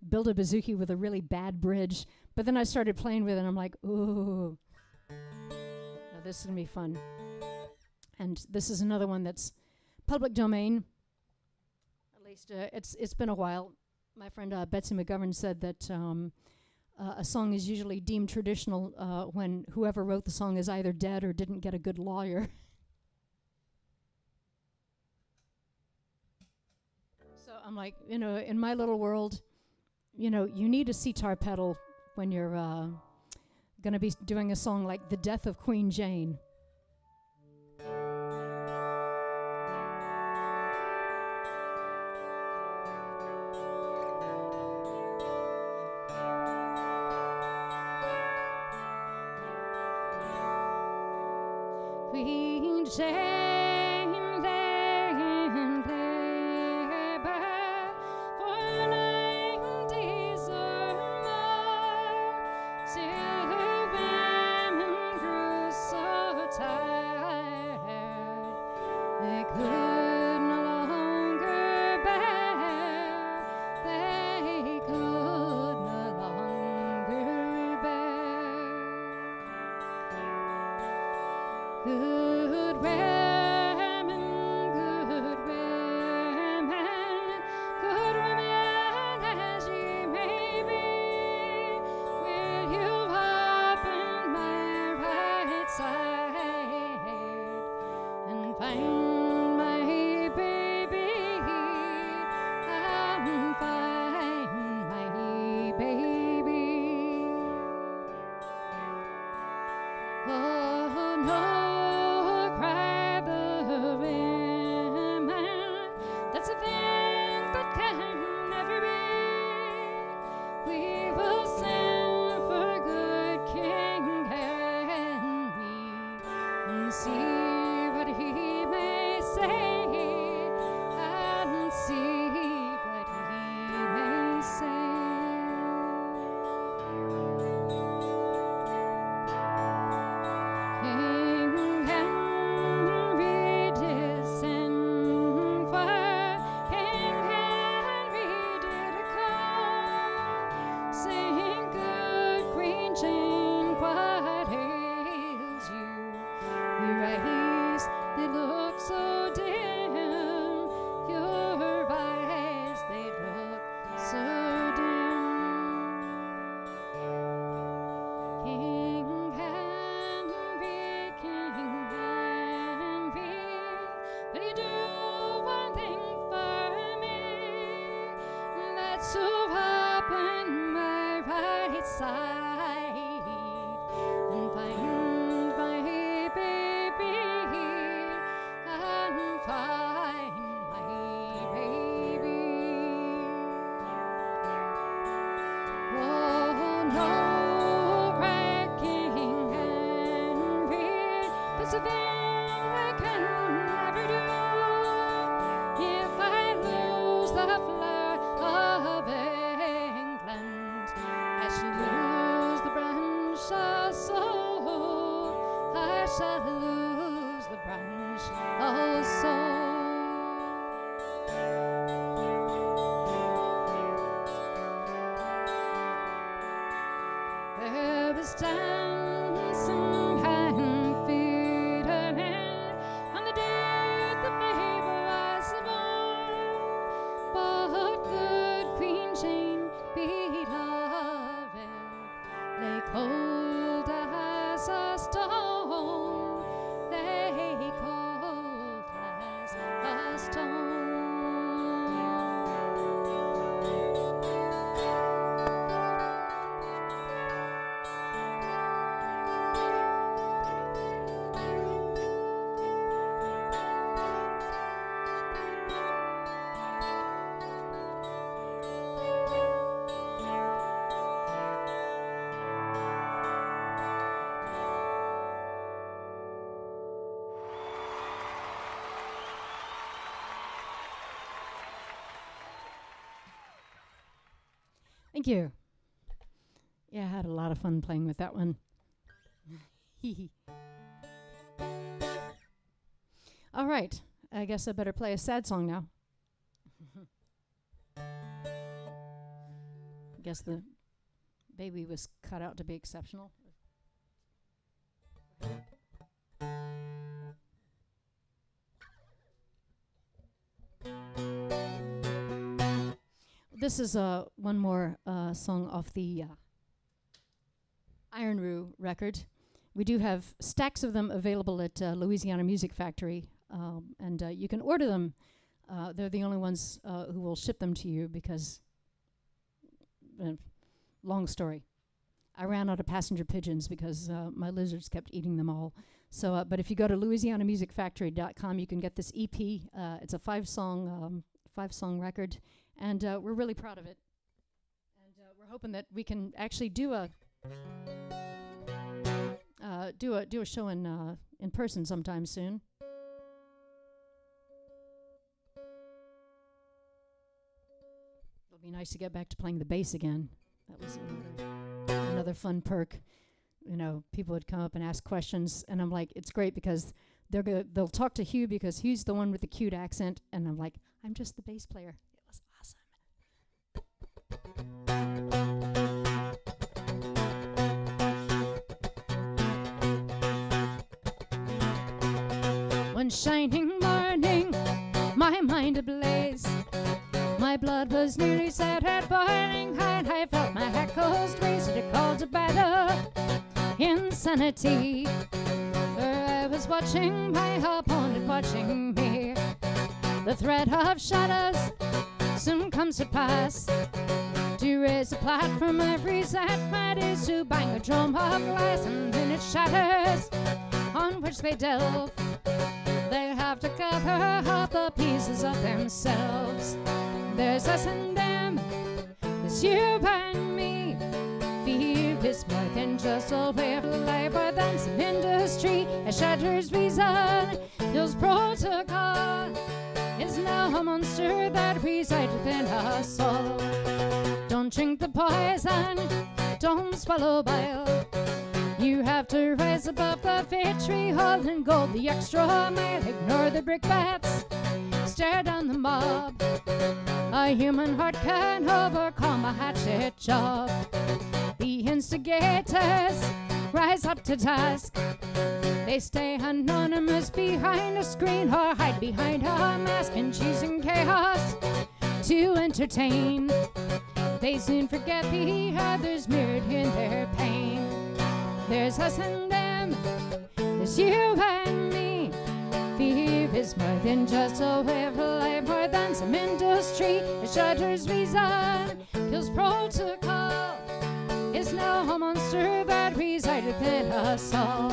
build a bouzouki with a really bad bridge. But then I started playing with it, and I'm like, ooh, now this is gonna be fun. And this is another one that's public domain. At least it's been a while. My friend Betsy McGovern said that a song is usually deemed traditional when whoever wrote the song is either dead or didn't get a good lawyer. So I'm like, you know, in my little world, you know, you need a sitar pedal when you're going to be doing a song like The Death of Queen Jane. Queen Jane lay in labor for 9 days or more, till her women grew so tired they could no longer bear. They could no longer bear. Good women, as ye may be, will you open my right side and find my baby, and find my baby? Oh no, cry the women, that's a thing that can never be. We will send for good King Henry and see what he may say, and see what he may say. King Henry did send for, King Henry did come, saying, good Queen Jane, what ails you? Your eyes, they look so dim, your eyes, they look so dim. King Henry, will you do one thing for me? Let's open my right side and find my baby, and find my baby. Oh no, cried King Henry, that's a thing I can never do. If I lose the flower of England, I shall lose the branch also. I shall lose the branch also. There was time Thank you. Yeah, I had a lot of fun playing with that one. All right. I guess I better play a sad song now. I guess the baby was cut out to be exceptional. This is one more song off the Iron Roo record. We do have stacks of them available at Louisiana Music Factory, and you can order them. They're the only ones who will ship them to you because, long story. I ran out of passenger pigeons because my lizards kept eating them all. So, but if you go to louisianamusicfactory.com, you can get this EP. It's a five-song record, and we're really proud of it. And we're hoping that we can actually do a show in person sometime soon. It'll be nice to get back to playing the bass again. That was another fun perk. You know, people would come up and ask questions, and I'm like, it's great because they'll talk to Hugh because Hugh's the one with the cute accent, and I'm like, I'm just the bass player. It was awesome. One shining morning, my mind ablaze. My blood was nearly set at boiling high, and I felt my hackles raised to call to battle insanity. For I was watching my opponent watching me. The threat of shadows soon comes to pass. To raise a platform every set is to bang a drum of glass, and then it shatters on which they delve. They have to gather up the pieces of themselves. There's us and them, there's you and me. Fear is more than just a way of life, or than some industry. It shatters reason, kills protocol. It's now a monster that resides within us all. Don't drink the poison, don't swallow bile. You have to rise above the vitriol and go the extra mile. Ignore the brickbats, stare down the mob. A human heart can overcome a hatchet job. The instigators rise up to task. They stay anonymous behind a screen or hide behind a mask, and choosing chaos to entertain. They soon forget the others mirrored in their pain. There's us and them, there's you and me. Fear is more than just a way of life, more than some industry. It shatters reason, kills protocol. It's now a monster that resides within us all.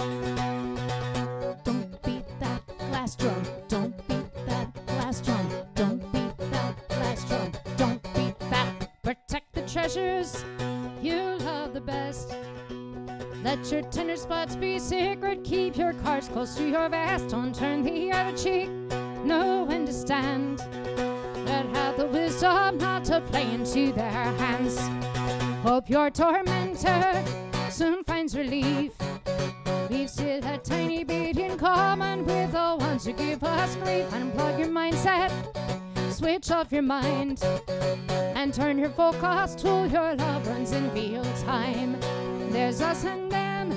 Don't beat that glass drum, don't beat that glass drum, don't beat that glass drum, don't beat that. Protect the treasures you love the best. Let your tender spots be secret. Keep your cards close to your vest. Don't turn the other cheek. Know when to stand. But have the wisdom not to play into their hands. Hope your tormentor soon finds relief. We've still a tiny bit in common with the ones who give us grief. Unplug your mindset. Switch off your mind. And turn your focus to your loved ones in real time. There's us and them,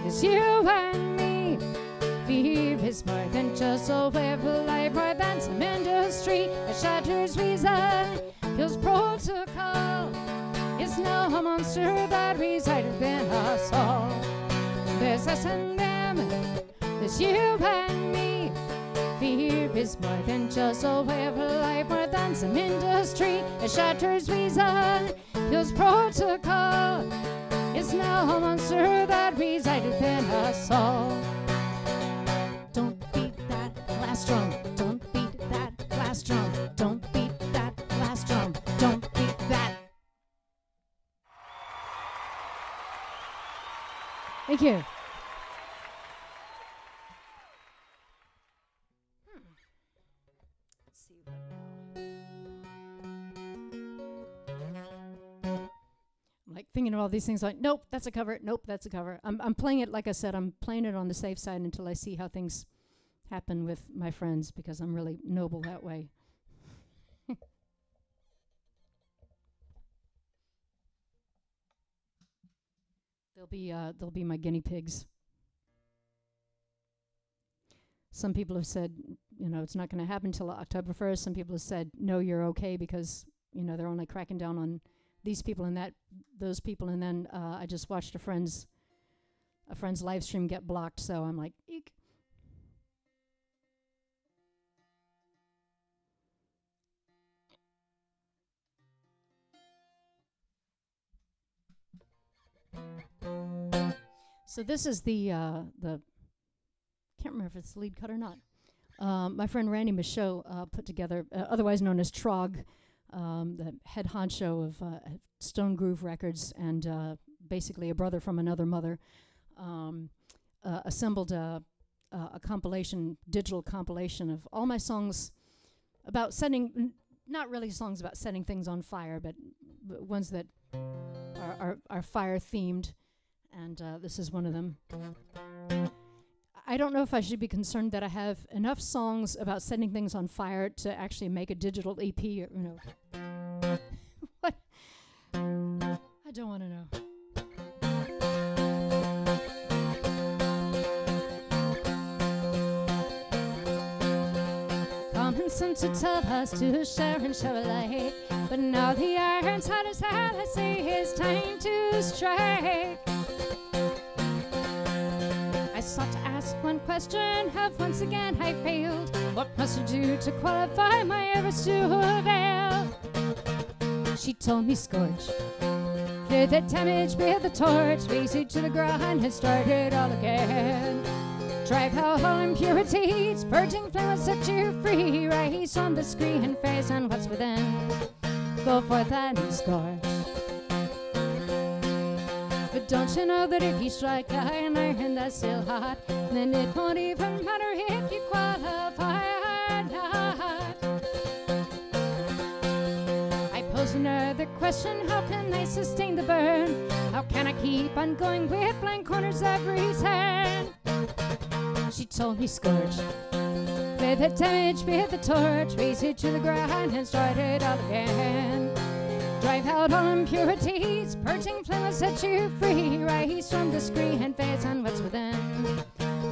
there's you and me. Fear is more than just a way of life, more than some industry. It shatters reason, kills protocol. It's now a monster that resides within us all. There's us and them, there's you and me. Fear is more than just a way of life, more than some industry. It shatters reason, kills protocol. It's now a monster that resides within us all. Don't beat that glass drum, don't beat that glass drum, don't beat that glass drum, don't beat that. Thank you. Let's see what now. thinking of all these things like, nope, that's a cover. Nope, that's a cover. I'm playing it, like I said, I'm playing it on the safe side until I see how things happen with my friends, because I'm really noble that way. They'll be my guinea pigs. Some people have said, it's not going to happen until October 1st. Some people have said, no, you're okay, because, they're only cracking down on these people and those people. And then I just watched a friend's live stream get blocked. So I'm like, eek. So this is the can't remember if it's the lead cut or not. My friend Randy Michaud put together, otherwise known as Trog, the head honcho of Stone Groove Records, and basically a brother from another mother, assembled a digital compilation of all my songs about not really songs about setting things on fire, but ones that are fire themed, and this is one of them. I don't know if I should be concerned that I have enough songs about setting things on fire to actually make a digital EP. What? I don't want to know. Common sense to tell us to share and show a light, but now the iron's hot as hell. I say it's time to strike. I sought to ask one question, have once again I failed. What must I do to qualify my efforts to avail? She told me scorch, clear the damage with the torch, raise it to the ground and start it all again. Drive out all impurities, purging flame will set you free. Rise from the screen and face on what's within. Go forth and scorch. But don't you know that if you strike an iron that's still hot, then it won't even matter if you qualify or not. I pose another question, how can I sustain the burn? How can I keep on going with blank corners every turn? She told me scorch, clear the damage with the torch, raise it to the ground and start it all again. Drive out all impurities, purging flame will set you free. Rise from the screen and face on what's within.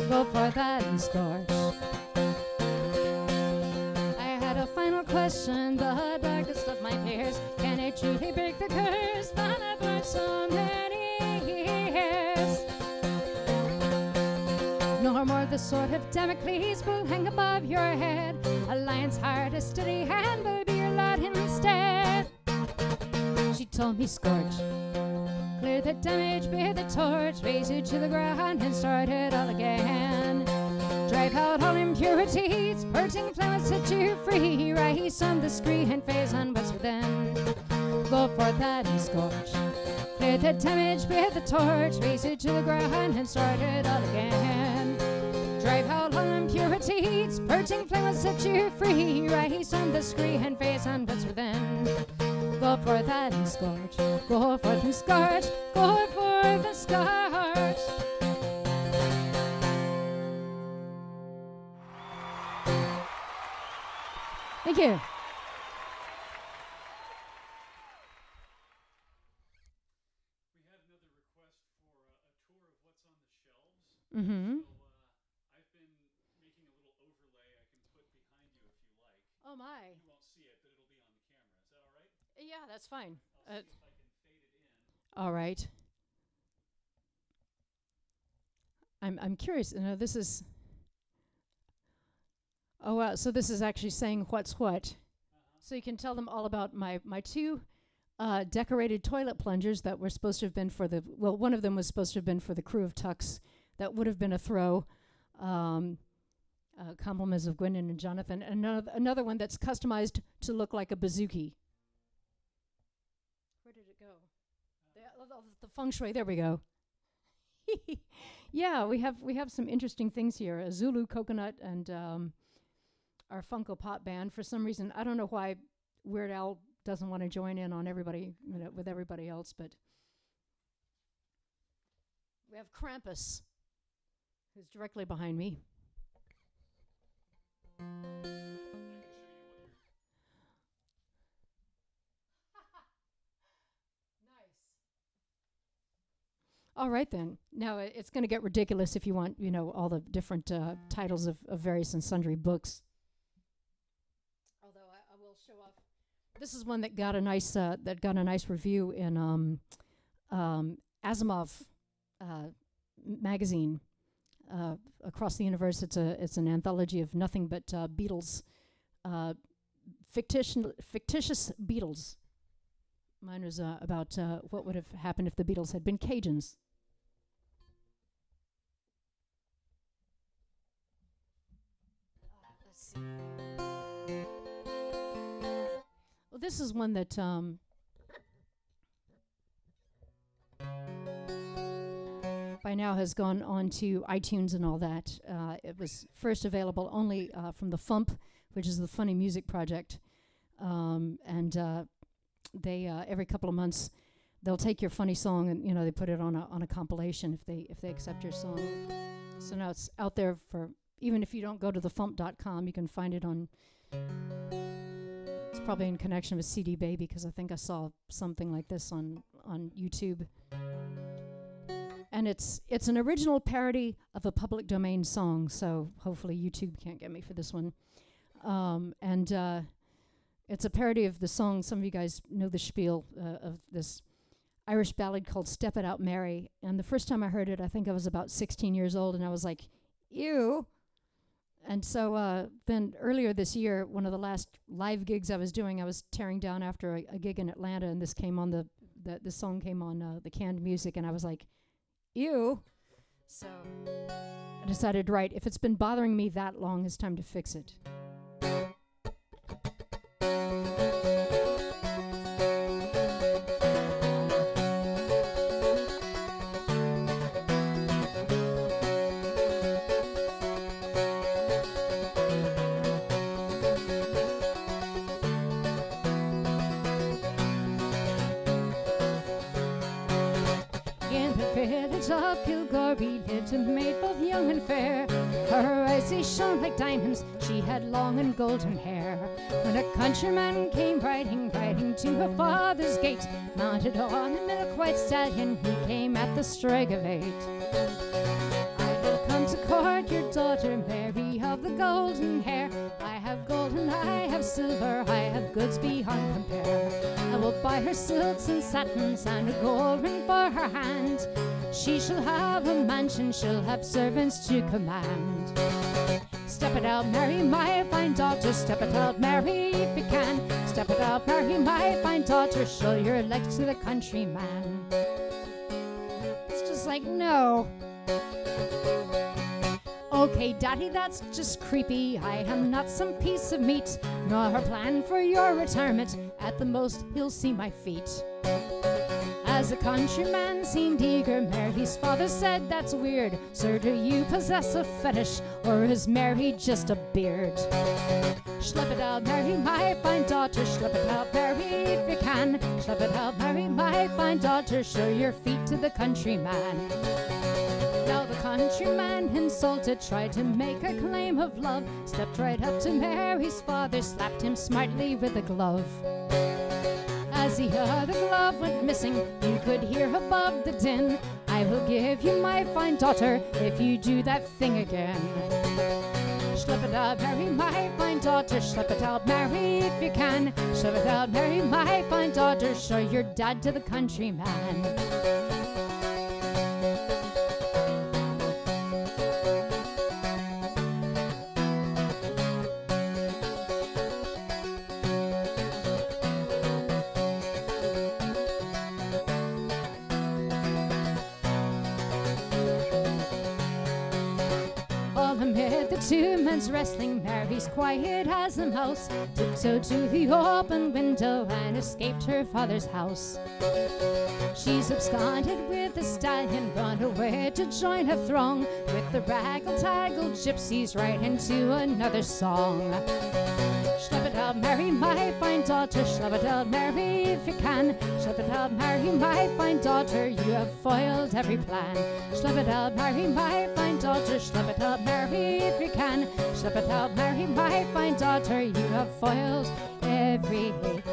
Go forth and scorch. I had a final question, the darkest of my fears. Can it truly break the curse that I've worked so many years? No more the sword of Damocles will hang above your head. A lion's heart, a steady hand will be your lot instead. She told me scorch, clear the damage with the torch, raise it to the ground and start it all again. Drive out all impurities, purging flame will set you free. Rise from the screen and face on what's within. Go forth and scorch, clear the damage with the torch, raise it to the ground and start it all again. Drive out all impurities, purging flame will set you free. Rise from the screen and face on what's within. Go forth and scorch, go forth and scorch, go forth and scorch. Thank you. We had another request for a tour of what's on the shelves. Mm-hmm. So I've been making a little overlay I can put behind you if you like. Oh my. You won't see it, but it'll be on the camera. Is that all right? Yeah, that's fine. I'll see if I can fade it in. All right. I'm curious. This is. Oh wow! So this is actually saying what's what. So you can tell them all about my two decorated toilet plungers that were supposed to have been for one of them was supposed to have been for the crew of Tux. That would have been a throw. Compliments of Gwyneth and Jonathan. And another one that's customized to look like a bazooki. Where did it go? The feng shui. There we go. Yeah, we have some interesting things here. A Zulu coconut and our Funko Pop band. For some reason, I don't know why Weird Al doesn't want to join in on everybody with everybody else, but We have Krampus, who's directly behind me. All right, then. Now, it's going to get ridiculous if you want, all the different titles of various and sundry books. Although I will show off. This is one that got a nice review in Asimov magazine. Across the universe, it's an anthology of nothing but Beatles, fictitious Beatles. Mine was about what would have happened if the Beatles had been Cajuns. Let's see. Well, this is one that by now has gone on to iTunes and all that. It was first available only from the FUMP, which is the Funny Music Project, and they every couple of months they'll take your funny song and they put it on a compilation if they accept your song. So now it's out there for, even if you don't go to thefump.com, you can find it on. It's probably in connection with CD Baby, because I think I saw something like this on YouTube. And it's an original parody of a public domain song, so hopefully YouTube can't get me for this one. It's a parody of the song. Some of you guys know the spiel of this Irish ballad called Step It Out Mary. And the first time I heard it, I think I was about 16 years old, and I was like, ew. And so then earlier this year, one of the last live gigs I was doing, I was tearing down after a gig in Atlanta, and this came on the song came on the canned music, and I was like, ew. So I decided, right, if it's been bothering me that long, it's time to fix it. A maid both young and fair. Her eyes they shone like diamonds. She had long and golden hair. When a countryman came riding to her father's gate, mounted on a milk-white stallion, he came at the strike of 8. I have come to court your daughter Mary of the golden hair. I have gold and I have silver, I have goods beyond compare. I will buy her silks and satins and a gold ring for her hand. She shall have a mansion, she'll have servants to command. Step it out, Mary, my fine daughter. Step it out, Mary, if you can. Step it out, Mary, my fine daughter. Show your legs to the countryman. It's just like, no. Okay, Daddy, that's just creepy. I am not some piece of meat, nor a plan for your retirement. At the most, he'll see my feet. As the countryman seemed eager, Mary's father said, that's weird. Sir, do you possess a fetish, or is Mary just a beard? Schlep it out, Mary, my fine daughter. Schlep it out, Mary, if you can. Schlep it out, Mary, my fine daughter. Show your feet to the countryman. Now the countryman, insulted, tried to make a claim of love. Stepped right up to Mary's father, slapped him smartly with a glove. As the other glove went missing, you could hear above the din, I will give you my fine daughter if you do that thing again. Schlep it out, Mary, my fine daughter. Schlep it out, Mary, if you can. Schlep it out, Mary, my fine daughter. Show your dad to the countryman. Two men's wrestling, Mary's quiet as a mouse, tiptoed to the open window and escaped her father's house. She's absconded with the stallion, run away to join a throng, with the raggle-taggle gypsies right into another song. Schlep it out, Mary, my fine daughter. Shlubba-dub, marry if you can. Shlubba-dub, marry my fine daughter. You have foiled every plan. Shlubba-dub, marry my fine daughter. Shlubba-dub, marry if you can. Shlubba-dub, marry my fine daughter. You have foiled every plan.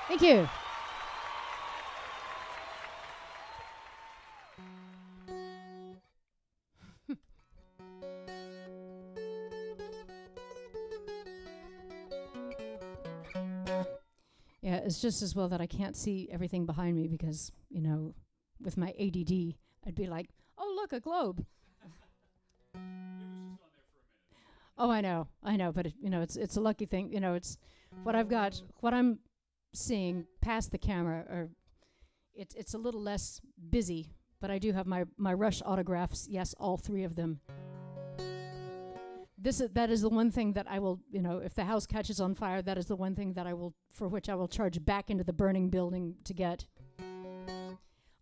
Thank you. Yeah, it's just as well that I can't see everything behind me because, you know, with my ADD, I'd be like, oh, look, a globe. Oh, I know, but it, you know, it's a lucky thing. You know, it's what I've got, what I'm seeing past the camera, or it's a little less busy, but I do have my Rush autographs. Yes, all 3 of them. That is the one thing that I will, you know, if the house catches on fire, that is the one thing that for which I will charge back into the burning building to get.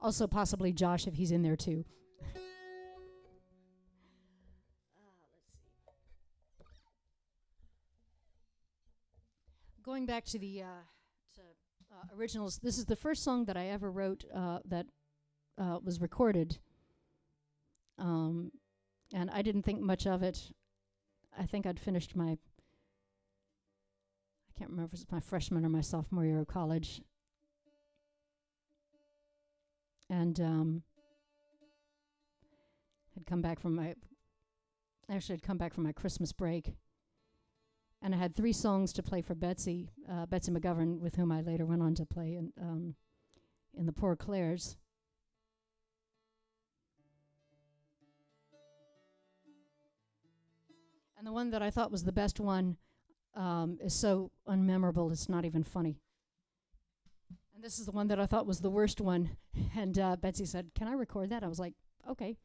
Also, possibly Josh if he's in there too. Going back to the originals, this is the first song that I ever wrote that was recorded, and I didn't think much of it. I think I'd finished I can't remember if it was my freshman or my sophomore year of college, and had come back from my Christmas break. And I had 3 songs to play for Betsy McGovern, with whom I later went on to play in the Poor Clares. And the one that I thought was the best one is so unmemorable, it's not even funny. And this is the one that I thought was the worst one. And Betsy said, "Can I record that?" I was like, okay.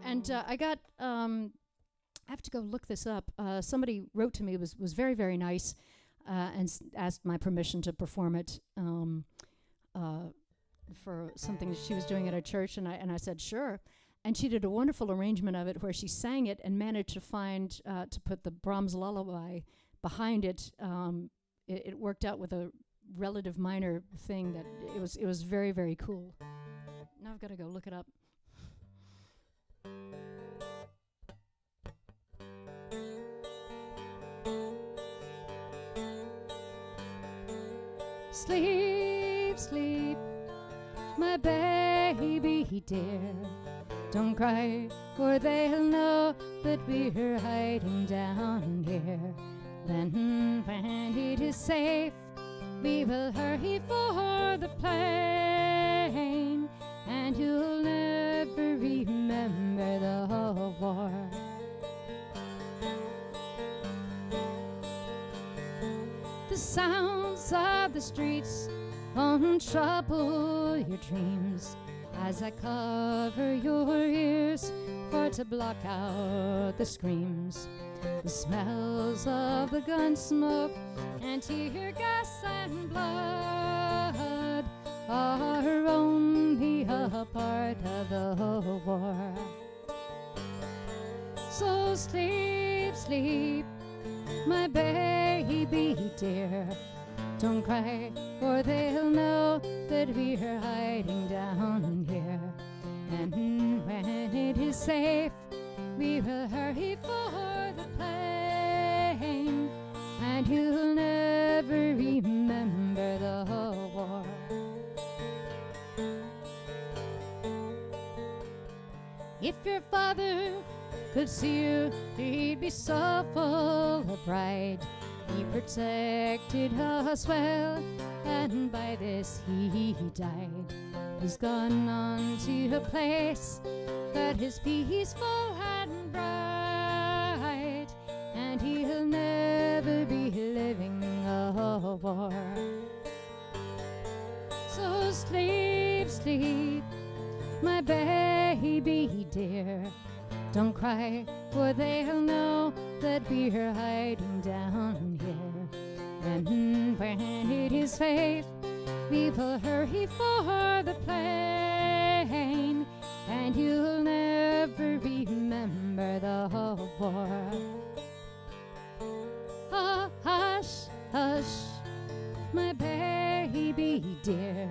And I got... I have to go look this up. Somebody wrote to me, was very, very nice, and asked my permission to perform it for something she was doing at a church, and I said sure. And she did a wonderful arrangement of it where she sang it and managed to find to put the Brahms lullaby behind it. It worked out with a relative minor thing that it was very, very cool. Now I've got to go look it up. Sleep, sleep, my baby dear. Don't cry, or they'll know that we're hiding down here. Then when it is safe, we will hurry for the plane, and you'll never remember the war. The sounds of the streets won't trouble your dreams as I cover your ears for to block out the screams. The smells of the gun smoke and tear gas and blood are only a part of the war. So sleep, sleep, my baby dear. Don't cry, or they'll know that we're hiding down here. And when it is safe, we will hurry for the plane, and you'll never remember the war. If your father could see you, he'd be so full of pride. He protected us well, and by this he died. He's gone on to a place that is peaceful and bright, and he'll never be living a war. So sleep, sleep, my baby dear. Don't cry, for they'll know that we're hiding down here. And when it is safe, we will hurry for the plane, and you'll never remember the war. Oh, hush, hush, my baby dear.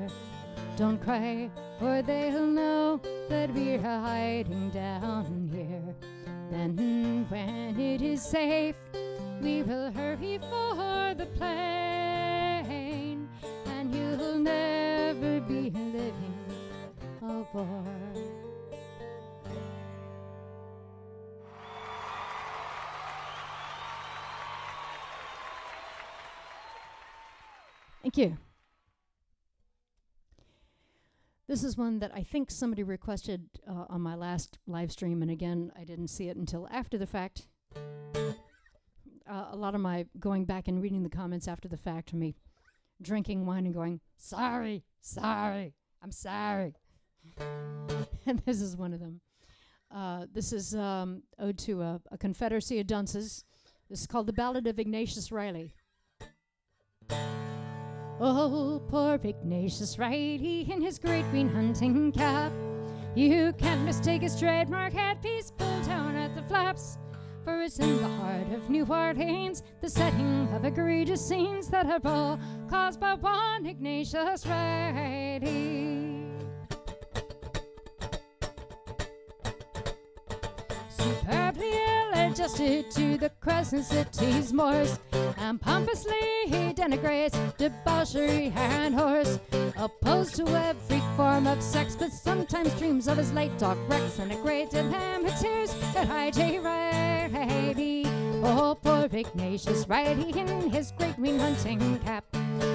Don't cry, or they'll know that we're hiding down here. Then when it is safe, we will hurry for the plane, and you'll never be living aboard. Thank you. This is one that I think somebody requested on my last live stream, and again, I didn't see it until after the fact. A lot of my going back and reading the comments after the fact, me drinking wine and going, sorry, I'm sorry. And this is one of them. This is ode to a confederacy of dunces. This is called The Ballad of Ignatius Riley. Oh, poor Ignatius Riley in his great green hunting cap. You can't mistake his trademark headpiece pulled down at the flaps. For it's in the heart of New Orleans, the setting of egregious scenes that are all caused by one Ignatius Riley. Superbly ill-adjusted to the Crescent City's mores, and pompously he denigrates debauchery and horse, opposed to every form of sex, but sometimes dreams of his late dog Rex, and a great dilemma tears at I.J. Riley. Oh, poor Ignatius Riley in his great green hunting cap.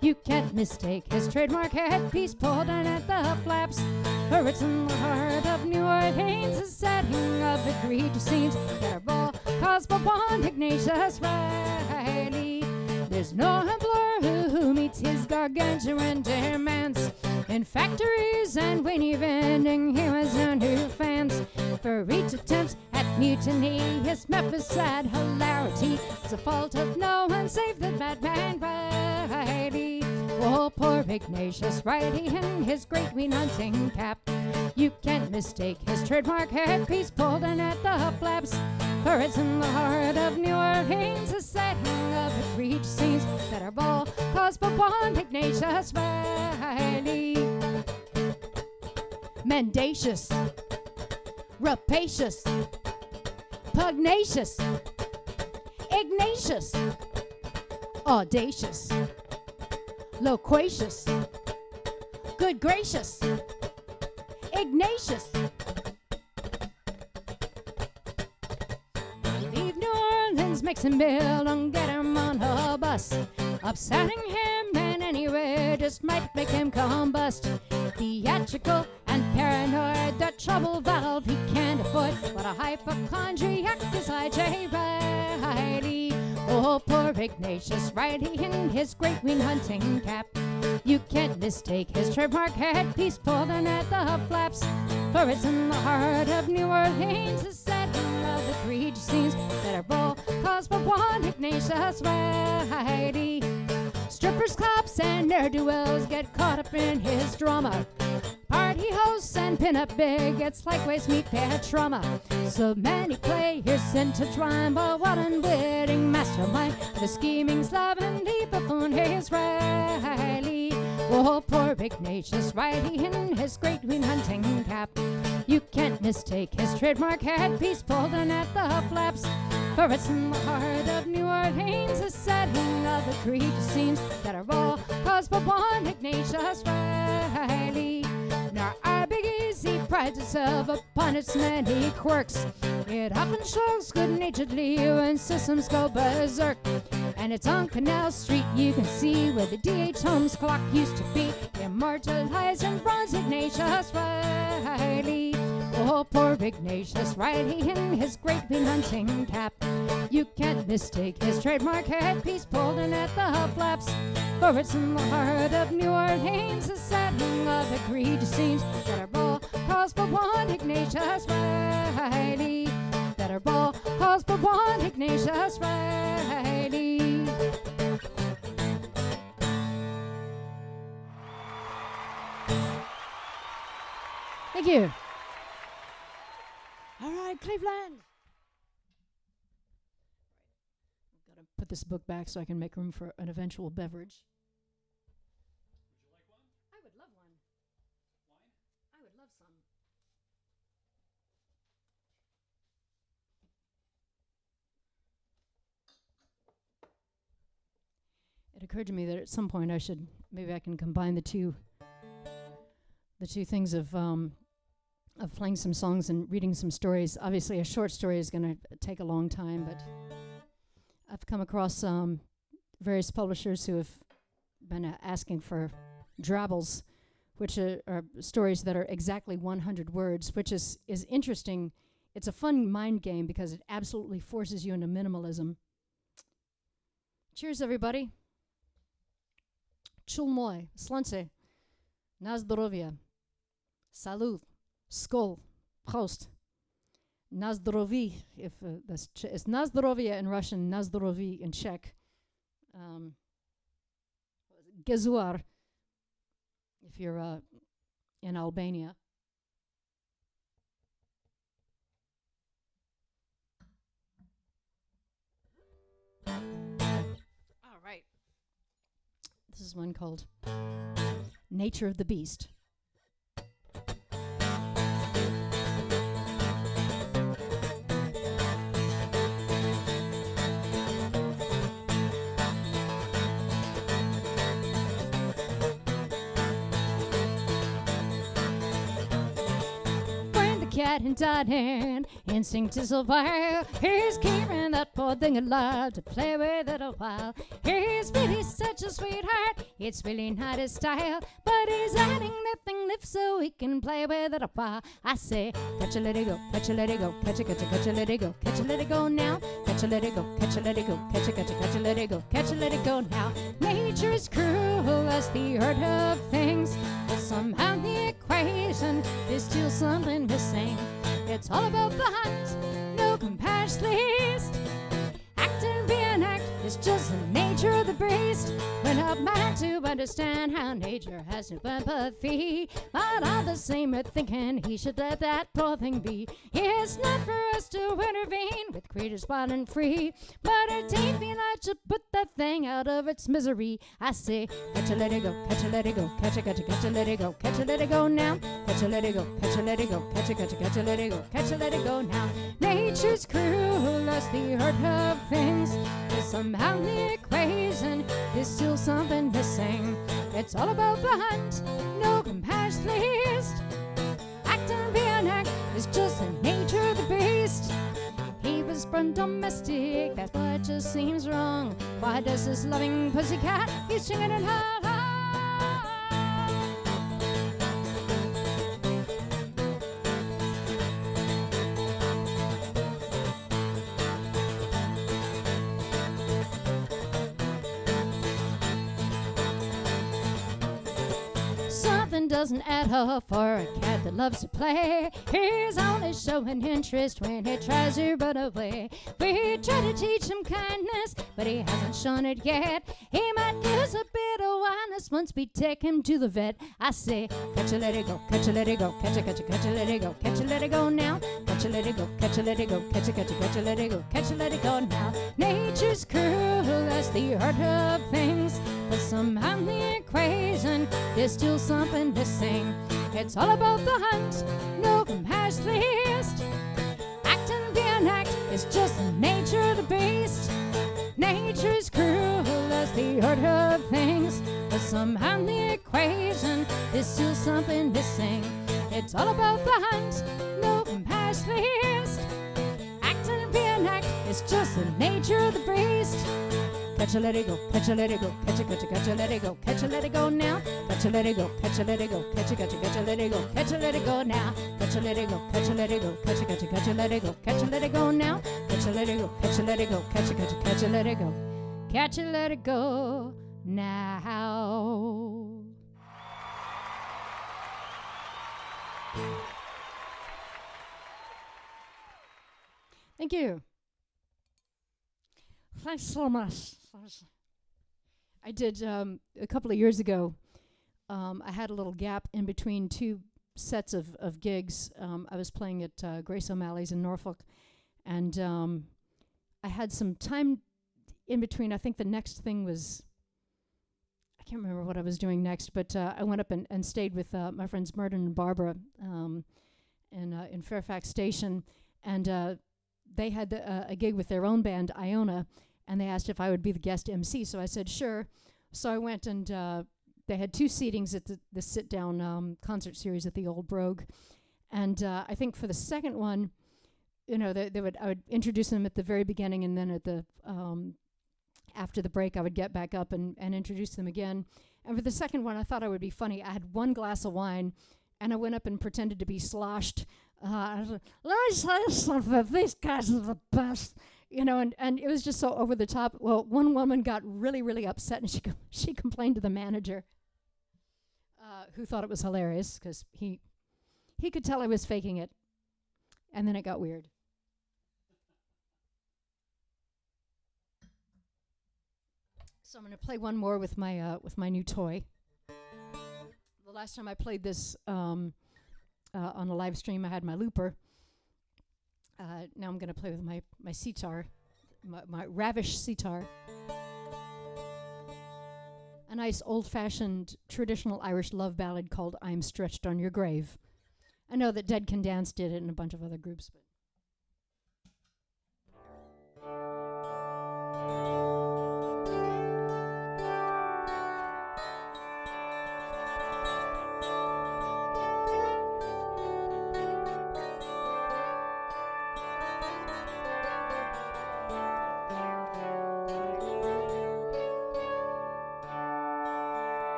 You can't mistake his trademark headpiece pulled down at the flaps, for it's in the heart of New Orleans, the setting of egregious scenes that are all caused by one Ignatius Riley. There's no employer who meets his gargantuan demands. In factories and winnie vending, he was under fans. For each attempt at mutiny, his met with sad hilarity. It's the fault of no one save the madman Riley. Oh, poor Ignatius Riley in his great green hunting cap. You can't mistake his trademark headpiece pulled in at the flaps, for it's in the heart of New Orleans, a setting of egregious scenes that are all caused by one Ignatius Riley. Mendacious, rapacious, pugnacious, Ignatius, audacious, loquacious, good gracious, Ignatius. Leave New Orleans, makes him build and get him on a bus. Upsetting him in any way just might make him combust. Theatrical and paranoid, the trouble valve he can't avoid. What a hypochondriac is I.J. Riley. Oh, poor Ignatius Riley in his great green hunting cap. You can't mistake his trademark headpiece pulled in at the flaps, for it's in the heart of New Orleans, the setting of egregious scenes that are all caused by one Ignatius Riley. Strippers, cops, and ne'er-do-wells get caught up in his drama. Party hosts and pin-up bigots likewise meet their trauma. So many players intertwine, but what unwitting mastermind of the scheming, slovenly buffoon is Riley. Oh, poor Ignatius Riley in his great green hunting cap. You can't mistake his trademark headpiece pulled in at the flaps, for it's in the heart of New Orleans, a setting of egregious scenes that are all caused by one Ignatius Riley. Now our Big Easy prides itself upon its many quirks. It often shows good-naturedly when systems go berserk. And it's on Canal Street you can see where the D.H. Holmes clock used to be, immortalized in bronze Ignatius Riley. Oh, poor Ignatius Riley in his great green hunting cap. You can't mistake his trademark headpiece pulled in at the flaps, for it's in the heart of New Orleans, a setting of egregious scenes that are all calls for one Ignatius Riley. Better ball calls for one Ignatius Riley. Thank you. All right, Cleveland. I've got to put this book back so I can make room for an eventual beverage. Would you like one? I would love one. Wine? I would love some. It occurred to me that at some point maybe I can combine the two things of playing some songs and reading some stories. Obviously, a short story is going to take a long time, but I've come across various publishers who have been asking for drabbles, which are stories that are exactly 100 words, which is interesting. It's a fun mind game because it absolutely forces you into minimalism. Cheers, everybody. Chul moy, slunce, na zdrovia, salut, skol, prost, na zdrovi, if it's na zdrovia in Russian, na zdrovi in Czech, gezuar, if you're in Albania. All right. This is one called Nature of the Beast. Cat and dotting, instinct is a fire. He's keeping that poor thing alive to play with it a while. He's really such a sweetheart, it's really not his style, but he's adding that thing lift so he can play with it a while. I say, catch a let it go, catch a let it go, catch a let it go, catch a let it go now, catch a let it go, catch a let it go, catch a let it go, catch a let it go now. Nature's cruel as the earth of things, but somehow the equation is still something missing. It's all about the hunt, no compassion least. Act and be an act, it's just the nature of the beast. We're not meant to understand how nature has no empathy, but all the same we're thinking he should let that poor thing be. It's not for us to intervene with creatures wild and free, but it ain't me like to put that thing out of its misery. I say, catch a let it go, catch a let it go, catch a let it go, catch a let it go now, catch a let it go, catch a let it go, catch a let it go, catch a let it go now. Nature's cruel as the earth of things, but somehow the equation is still something missing. It's all about the hunt, no compassion least. Act and be an act, it's just the nature of the beast. He was born domestic, that's what just seems wrong. Why does this loving pussycat keep singing it hard? Something doesn't add up for a cat that loves to play. He's only showing interest when he tries to run away. We try to teach him kindness, but he hasn't shown it yet. He might lose a bit of wildness once we take him to the vet. I say, catch a let it go, catch a let it go, catch a let it go, catch a let it go now, catch a let it go, catch a let it go, catch a let it go, catch a let it go now. Nature's cruel as the art of things, but somehow the equation is still something missing. It's all about the hunt, no compassion least. Act and be an act, it's just the nature of the beast. Nature's cruel as the art of things, but somehow the equation is still something missing. It's all about the hunt, no compassion least. Act and be an act, it's just the nature of the beast. Catch a let it go, catch a let it go, catch a let it go, catch a let it go now, catch a let it go, catch a let it go, catch a let it go, catch a let it go now, catch a let it go, catch a let it go, catch a let it go, catch a let it go now, catch a let it go, catch a let it go, catch a let it go, catch a let it go now. Thank you. Thanks so much. I did a couple of years ago. I had a little gap in between two sets of gigs. I was playing at Grace O'Malley's in Norfolk, and I had some time in between. I think the next thing was, I can't remember what I was doing next, but I went up and stayed with my friends Merton and Barbara in Fairfax Station, and they had a gig with their own band, Iona, and they asked if I would be the guest MC, so I said sure. So I went, and they had two seatings at the sit-down concert series at the Old Brogue, and I think for the second one, you know, I would introduce them at the very beginning, and then at the after the break, I would get back up and introduce them again. And for the second one, I thought I would be funny. I had one glass of wine, and I went up and pretended to be sloshed. I was like, let me say something, these guys are the best. You know, and it was just so over the top. Well, one woman got really, really upset, and she complained to the manager, who thought it was hilarious, because he could tell I was faking it. And then it got weird. So I'm going to play one more with my new toy. The last time I played this on a live stream, I had my looper. Now I'm going to play with my sitar, my ravish sitar. A nice old-fashioned traditional Irish love ballad called I'm Stretched on Your Grave. I know that Dead Can Dance did it and a bunch of other groups, but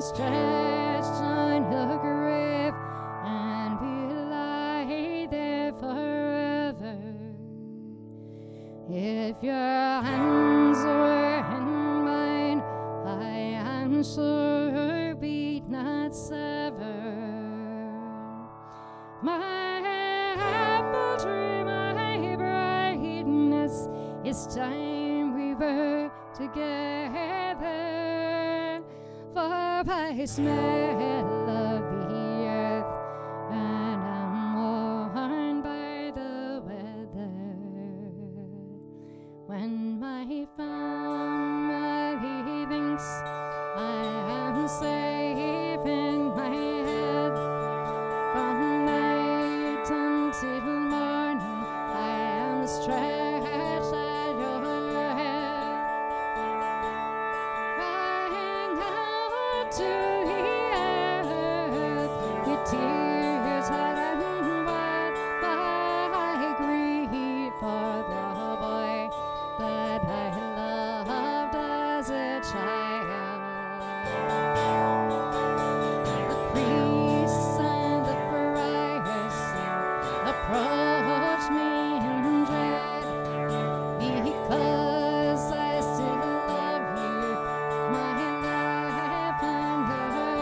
stretched on your grave and be lie there forever. If your hands were in mine, I am sure we'd not sever. My apple tree, my brightness, it's time we were together. For I smell of the earth, and I'm worn by the weather. When my family thinks I am safe in my head, from night until morning I am stretched at your head. To the earth, with tears hot and wet, by grief for the boy that I loved as a child. The priests and the friars approach me in dread, because I still love you, my life and your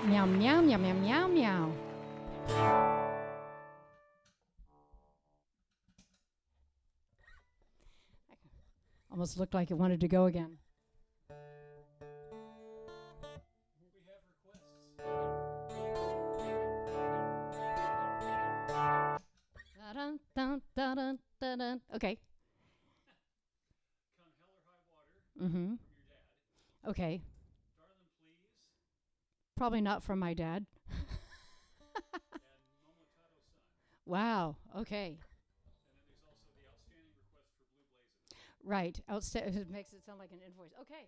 Meow, meow, meow, meow, meow, meow. Almost looked like it wanted to go again. We have requests. Da-dun, dun, da-dun, da-dun. Okay. Come Hell or High Water Mm-hmm. from your dad. Okay. Darling Please Probably not from my dad. and Momotaro Sun. Wow. Okay. And then there's also the outstanding request for Blue Blazes. Right. It makes it sound like an invoice. Okay.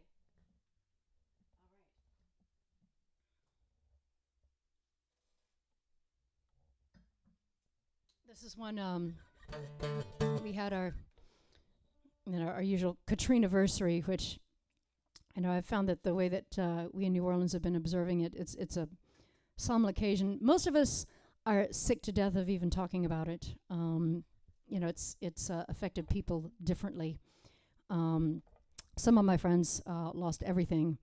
All right. This is one we had our our usual Katrina-versary, which I've found that the way that we in New Orleans have been observing it, it's a solemn occasion. Most of us are sick to death of even talking about it. It's affected people differently. Some of my friends lost everything,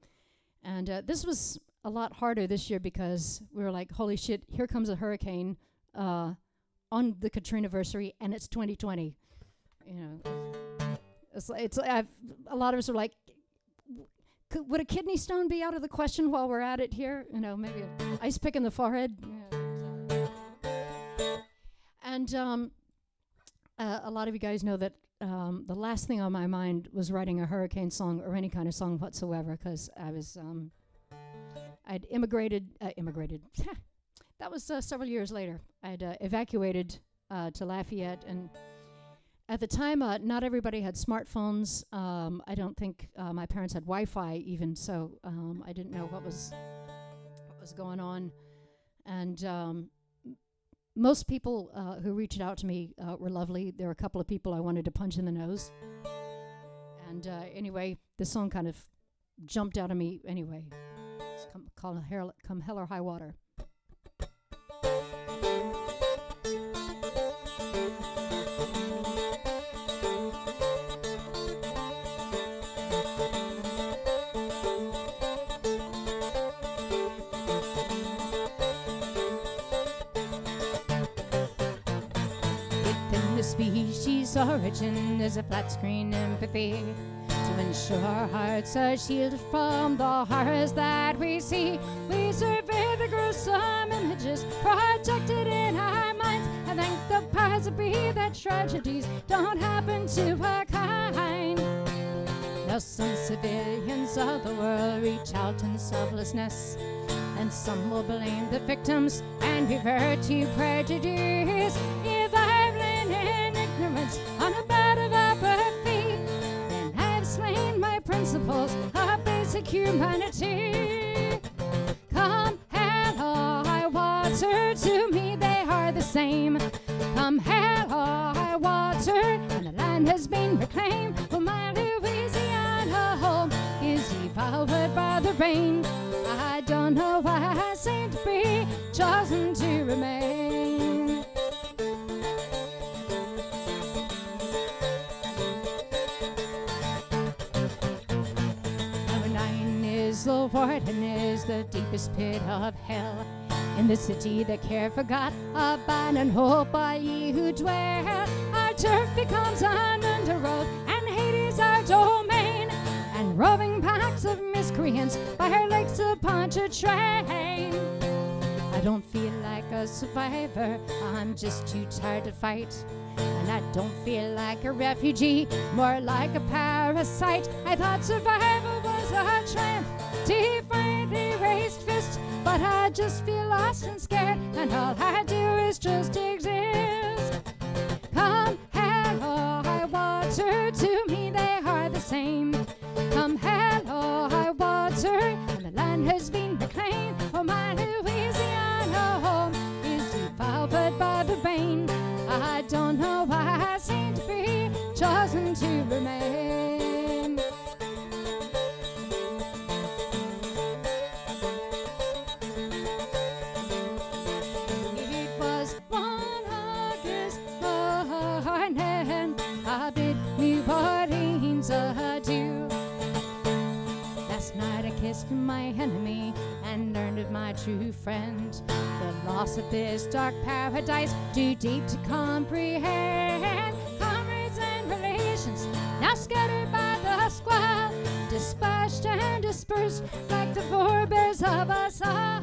and this was a lot harder this year because we were like, holy shit, here comes a hurricane on the Katrina-versary, and it's 2020. A lot of us are like, would a kidney stone be out of the question while we're at it here? Maybe an ice pick in the forehead. And a lot of you guys know that the last thing on my mind was writing a hurricane song or any kind of song whatsoever, because I'd immigrated. That was several years later. I'd evacuated to Lafayette, and at the time, not everybody had smartphones. I don't think my parents had Wi-Fi even, so I didn't know what was going on. And most people who reached out to me were lovely. There were a couple of people I wanted to punch in the nose. And anyway, this song kind of jumped out of me anyway. It's called Come Hell or High Water. Species origin is a flat screen empathy to ensure our hearts are shielded from the horrors that we see. We survey the gruesome images projected in our minds and thank the powers that be that tragedies don't happen to our kind. Now some civilians of the world reach out in selflessness, and some will blame the victims and revert to prejudice. On a bed of apathy, and I've slain my principles of basic humanity. Come hell or high water, to me they are the same. Come hell or high water, and the land has been reclaimed. For my Louisiana home is devoured by the rain. I don't know why I seem to be chosen to remain. The warden is the deepest pit of hell. In the city the care forgot, abandon hope by ye who dwell. Our turf becomes an underworld, and Hades our domain. And roving packs of miscreants by her lakes upon a train. I don't feel like a survivor, I'm just too tired to fight. And I don't feel like a refugee, more like a parasite. I thought survival was a triumph, defy the raised fist, but I just feel lost and scared, and all I do is just exist. Come hell or high water, to me they are the same. Come hell or high water, and the land has been reclaimed. For my Louisiana home is devoured by the rain. I don't know why I seem to be chosen to remain. It was one August morning, I bid New Orleans adieu. Last night I kissed my enemy and learned of my true friend. The loss of this dark paradise, too deep to comprehend. Comrades and relations, now scattered by the squall, dispatched and dispersed like the forebears of us all.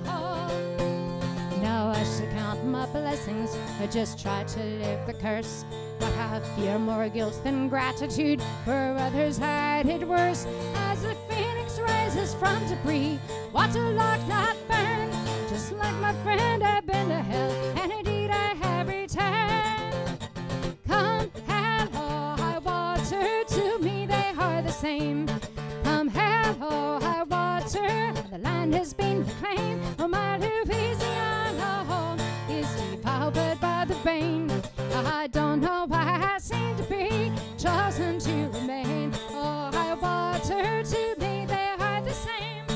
Now I should count my blessings, I just try to live the curse. But I fear more guilt than gratitude, for others had it worse. As the phoenix rises from debris, waterlogged, not burned. Just like my friend, I've been to hell, and indeed I have returned. Come hell or high water, to me they are the same. Come hell or high water, the land has been reclaimed. Oh, my Louisiana home is devoured by the rain. I don't know why I seem to be chosen to remain. Oh, high water, to me they are the same.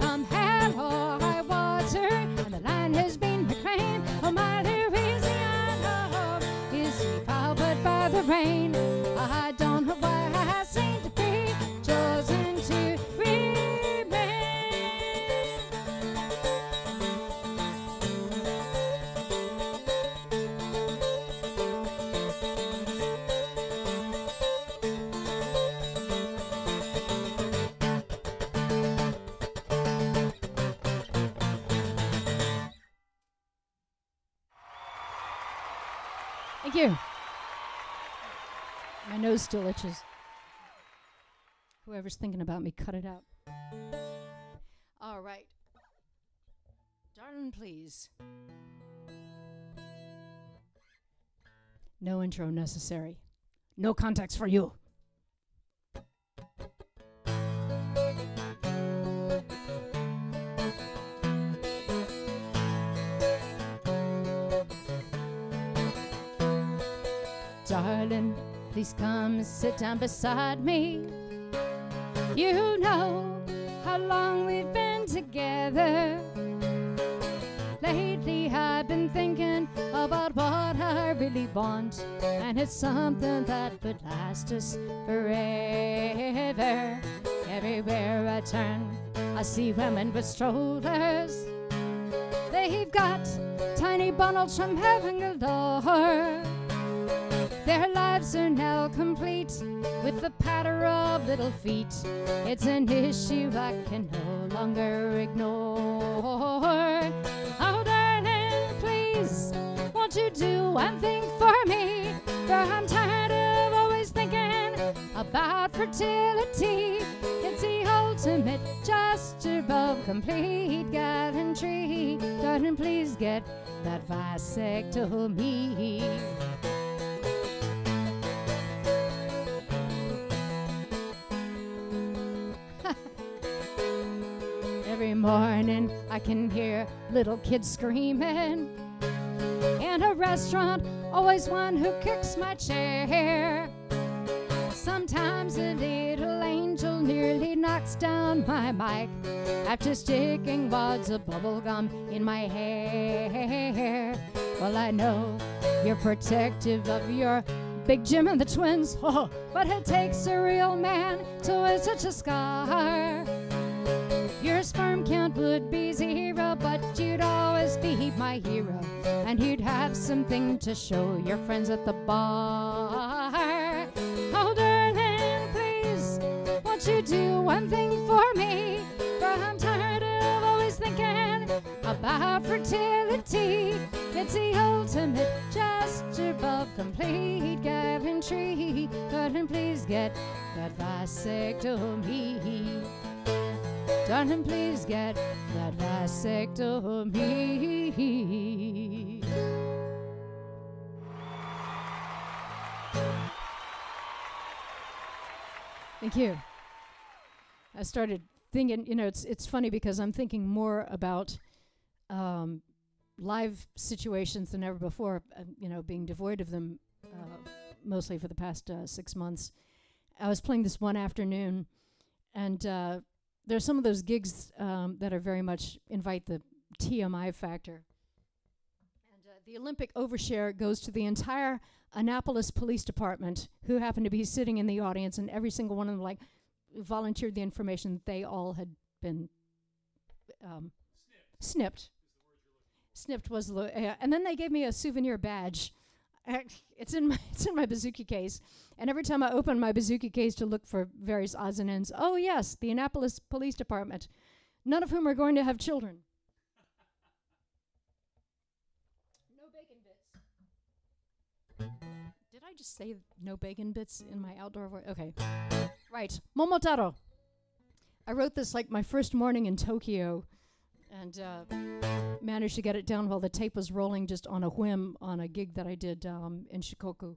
Come hell or high water, and the land has been reclaimed. Oh, my Louisiana home is devoured by the rain. I don't know why I seem to be chosen to remain. Thank you. My nose still itches. Whoever's thinking about me, cut it out. All right. Darling, please. No intro necessary. No context for you. Darling, please come sit down beside me. You know how long we've been together. Lately I've been thinking about what I really want, and it's something that would last us forever. Everywhere I turn, I see women with strollers. They've got tiny bundles from heaven galore. Their lives are now complete with the patter of little feet. It's an issue I can no longer ignore. Oh, darling, please, won't you do one thing for me? For I'm tired of always thinking about fertility. It's the ultimate gesture of complete gallantry. Darling, please get that vasectomy. Every morning I can hear little kids screaming. In a restaurant, always one who kicks my chair. Sometimes a little angel nearly knocks down my mic after sticking wads of bubble gum in my hair. Well, I know you're protective of your Big Jim and the twins, oh, but it takes a real man to wear such a scar. Your sperm count would be zero, but you'd always be my hero, and you'd have something to show your friends at the bar. Oh, darling, please, won't you do one thing for me? For I'm tired of always thinking about fertility. It's the ultimate gesture of complete gallantry. Darling, please get that vasectomy. Darling, please get that vasectomy. Thank you. I started thinking, it's funny because I'm thinking more about live situations than ever before, being devoid of them mostly for the past 6 months. I was playing this one afternoon, and there's some of those gigs that are very much invite the TMI factor. And the Olympic overshare goes to the entire Annapolis Police Department, who happened to be sitting in the audience, and every single one of them volunteered the information that they all had been Snipped. Snipped was and then they gave me a souvenir badge. It's in my bazooki case, and every time I open my bazooki case to look for various odds and ends, oh yes, the Annapolis Police Department, none of whom are going to have children. No bacon bits. Did I just say no bacon bits in my outdoor voice? Okay, right. Momotaro. I wrote this like my first morning in Tokyo, and managed to get it down while the tape was rolling just on a whim on a gig that I did in Shikoku.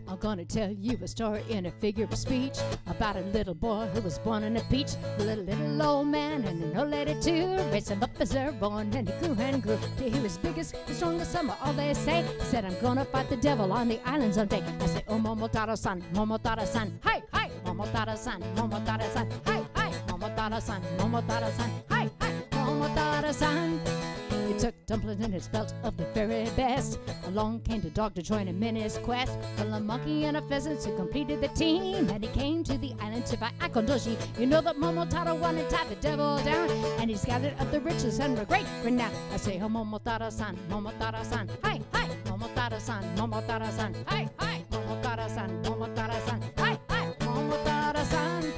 I'm gonna tell you a story in a figure of speech about a little boy who was born on a beach with a little old man and an old lady too. Raised him up as they're born, and he grew and grew till he was biggest, the strongest, summer, all they say. He said, I'm gonna fight the devil on the island someday. I say, oh, Momotaro-san, Momotaro-san, hi, hi, Momotaro-san, Momotaro-san, hi, hi, Momotaro-san, Momotaro-san, hi, hi, Momotaro-san. He took dumplings in his belt of the very best. Along came the dog to join him in his quest. Well, a monkey and a pheasant who completed the team. And he came to the island to buy akondoshi. You know that Momotaro wanted to tie the devil down, and he's gathered up the riches and were great renown. I say, oh, Momotaro-san, Momotaro-san, hi, hi, Momotaro-san, Momotaro-san, hi, hi, Momotaro-san, Momotaro-san, hi, hi, Momotaro-san.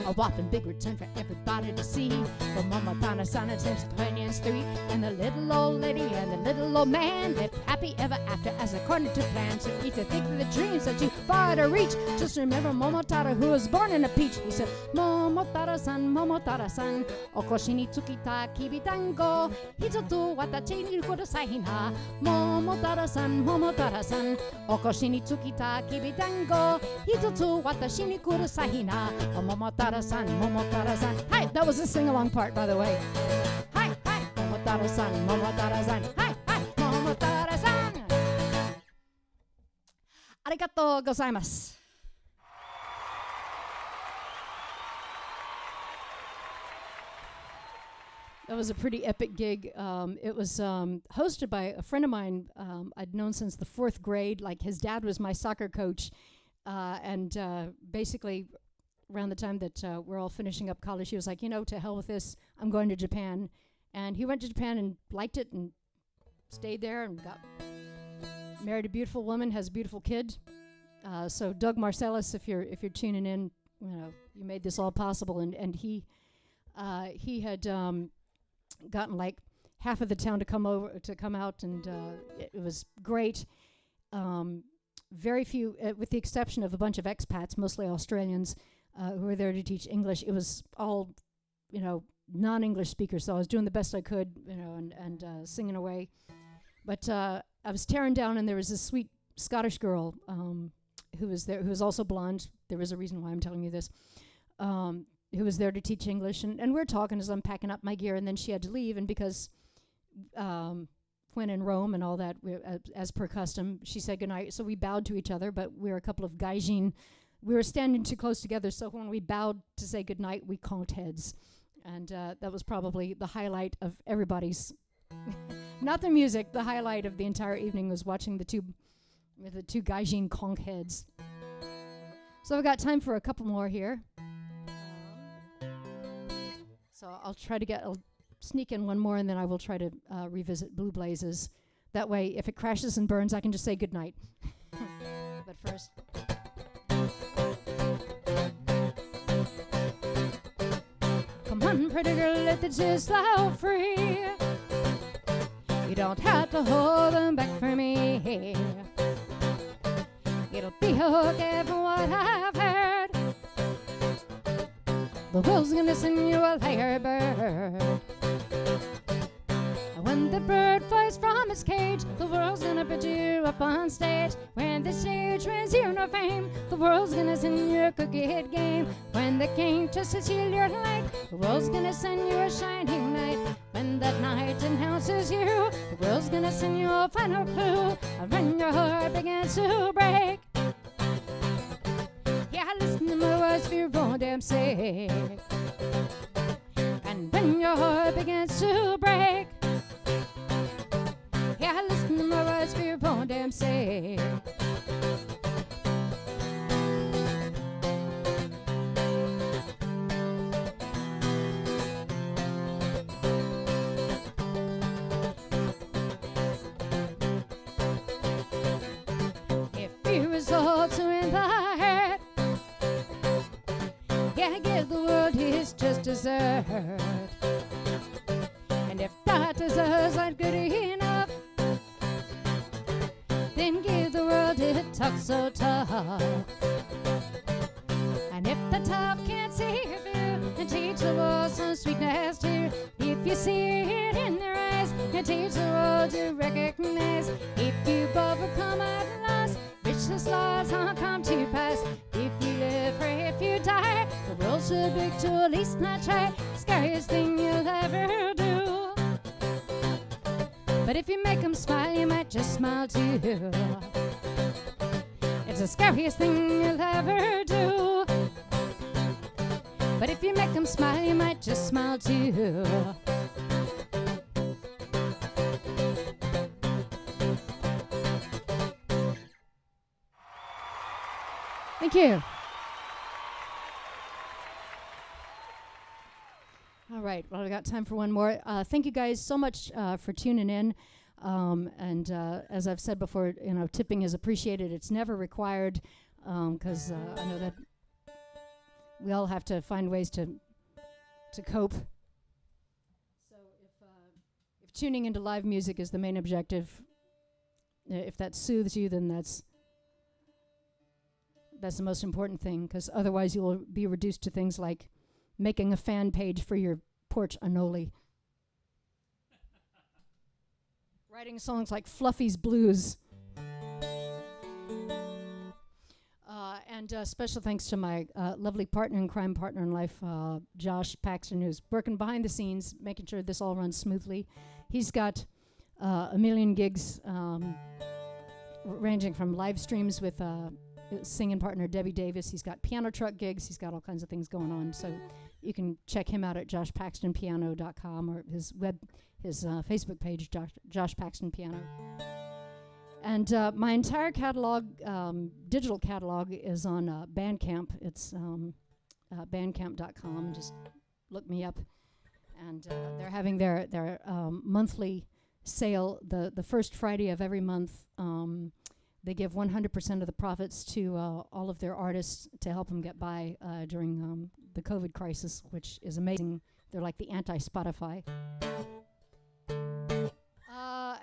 A whopping big return for everybody to see. For Momotaro-san and his companions three, and the little old lady and the little old man lived happy ever after as according to plan. So if you think of the dreams that you far to reach, just remember Momotaro who was born in a peach. He said, Momotaro-san, Momotaro-san, okoshi ni tsukita kibitango, hitsu watashi ni kudasai na. Momotaro-san, Momotaro-san, okoshi ni tsukita kibitango, hitsu watashi ni kudasai na. Momotaro-san, Momotaro-san. Hi, that was the sing-along part, by the way. Hi, hi, Momotaro-san, Momotaro-san. Hi, hi, Momotaro-san. Arigatou gozaimasu. That was a pretty epic gig. It was hosted by a friend of mine I'd known since the 4th grade. Like, his dad was my soccer coach, and basically around the time that we're all finishing up college, he was like, you know, to hell with this, I'm going to Japan. And he went to Japan and liked it and stayed there and got married a beautiful woman, has a beautiful kid. So Doug Marcellus, if you're tuning in, you know, you made this all possible. And he had gotten like half of the town to come out, and it was great. Very few, with the exception of a bunch of expats, mostly Australians, who were there to teach English. It was all, you know, non-English speakers, so I was doing the best I could, you know, and singing away. But I was tearing down, and there was this sweet Scottish girl who was there, who was also blonde. There was a reason why I'm telling you this. Who was there to teach English, and we're talking as I'm packing up my gear, and then she had to leave, and because when in Rome and all that, as per custom, she said goodnight, so we bowed to each other, but we were a couple of gaijin. We were standing too close together, so when we bowed to say goodnight, we conked heads. And that was probably the highlight of everybody's, not the music, the highlight of the entire evening was watching the two gaijin conk heads. So I've got time for a couple more here. So I'll sneak in one more, and then I will try to revisit Blue Blazes. That way, if it crashes and burns, I can just say goodnight. But first... Come on, pretty girl, let the tears flow free. You don't have to hold them back for me. It'll be okay from what I've heard. The world's gonna send you a lyrebird. And when the bird flies from its cage, the world's gonna put you up on stage. When the stage wins you no fame, the world's gonna send you a cookie hit game. When the king tries to steal your light, the world's gonna send you a shining light. When that night announces you, the world's gonna send you a final clue. And when your heart begins to break, yeah, listen to my words for your own damn sake. And when your heart begins to break, yeah, listen to my words for your own damn sake. Yeah, give the world his just dessert. And if that desserts aren't good enough, then give the world it talk so tough. And if the tough can't save you, and teach the world some sweetness too. If you see it in their eyes, and teach the world to recognize. If you've overcome at last, richest laws all come to pass. If you live or if you die, the world's too big to at least not try. Scariest thing you'll ever do. But if you make them smile, you might just smile too. It's the scariest thing you'll ever do. But if you make them smile, you might just smile too. Thank you. All right, well, I got time for one more. Thank you guys so much for tuning in. And as I've said before, you know, tipping is appreciated. It's never required because I know that we all have to find ways to cope. So if tuning into live music is the main objective, if that soothes you, then that's the most important thing, because otherwise you will be reduced to things like making a fan page for your porch anole, writing songs like Fluffy's Blues. And special thanks to my lovely partner in crime, partner in life, Josh Paxton, who's working behind the scenes, making sure this all runs smoothly. He's got a million gigs, ranging from live streams with singing partner Debbie Davis. He's got piano truck gigs. He's got all kinds of things going on. So you can check him out at joshpaxtonpiano.com or his Facebook page, Josh Paxton Piano. And my entire catalog, digital catalog, is on Bandcamp. It's bandcamp.com. Just look me up. And they're having their monthly sale the first Friday of every month. They give 100% of the profits to all of their artists to help them get by during the COVID crisis, which is amazing. They're like the anti-Spotify.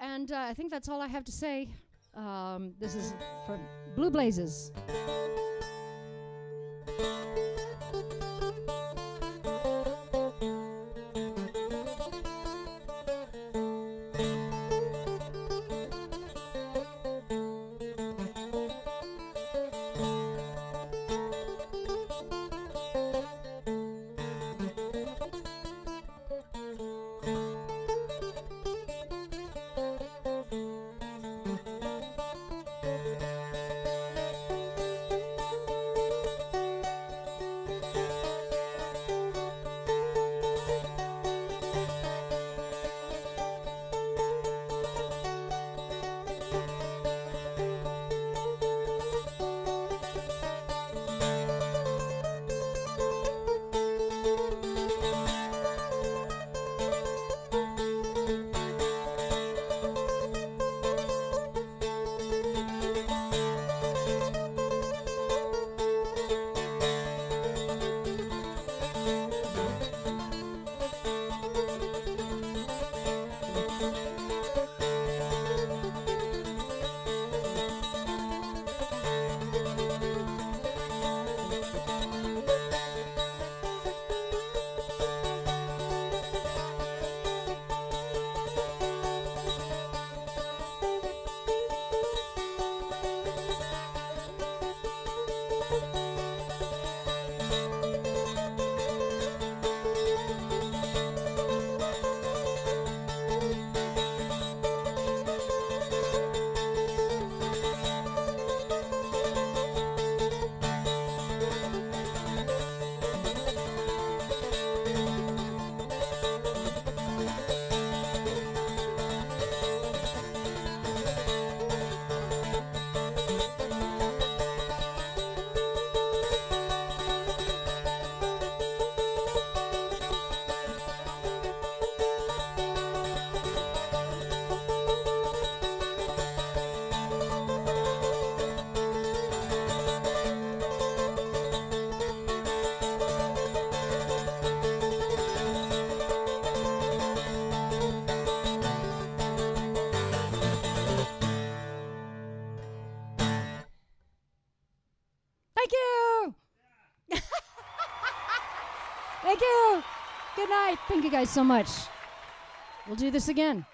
And I think that's all I have to say. This is for Blue Blazes. Thank you. Thank you. Good night. Thank you guys so much. We'll do this again.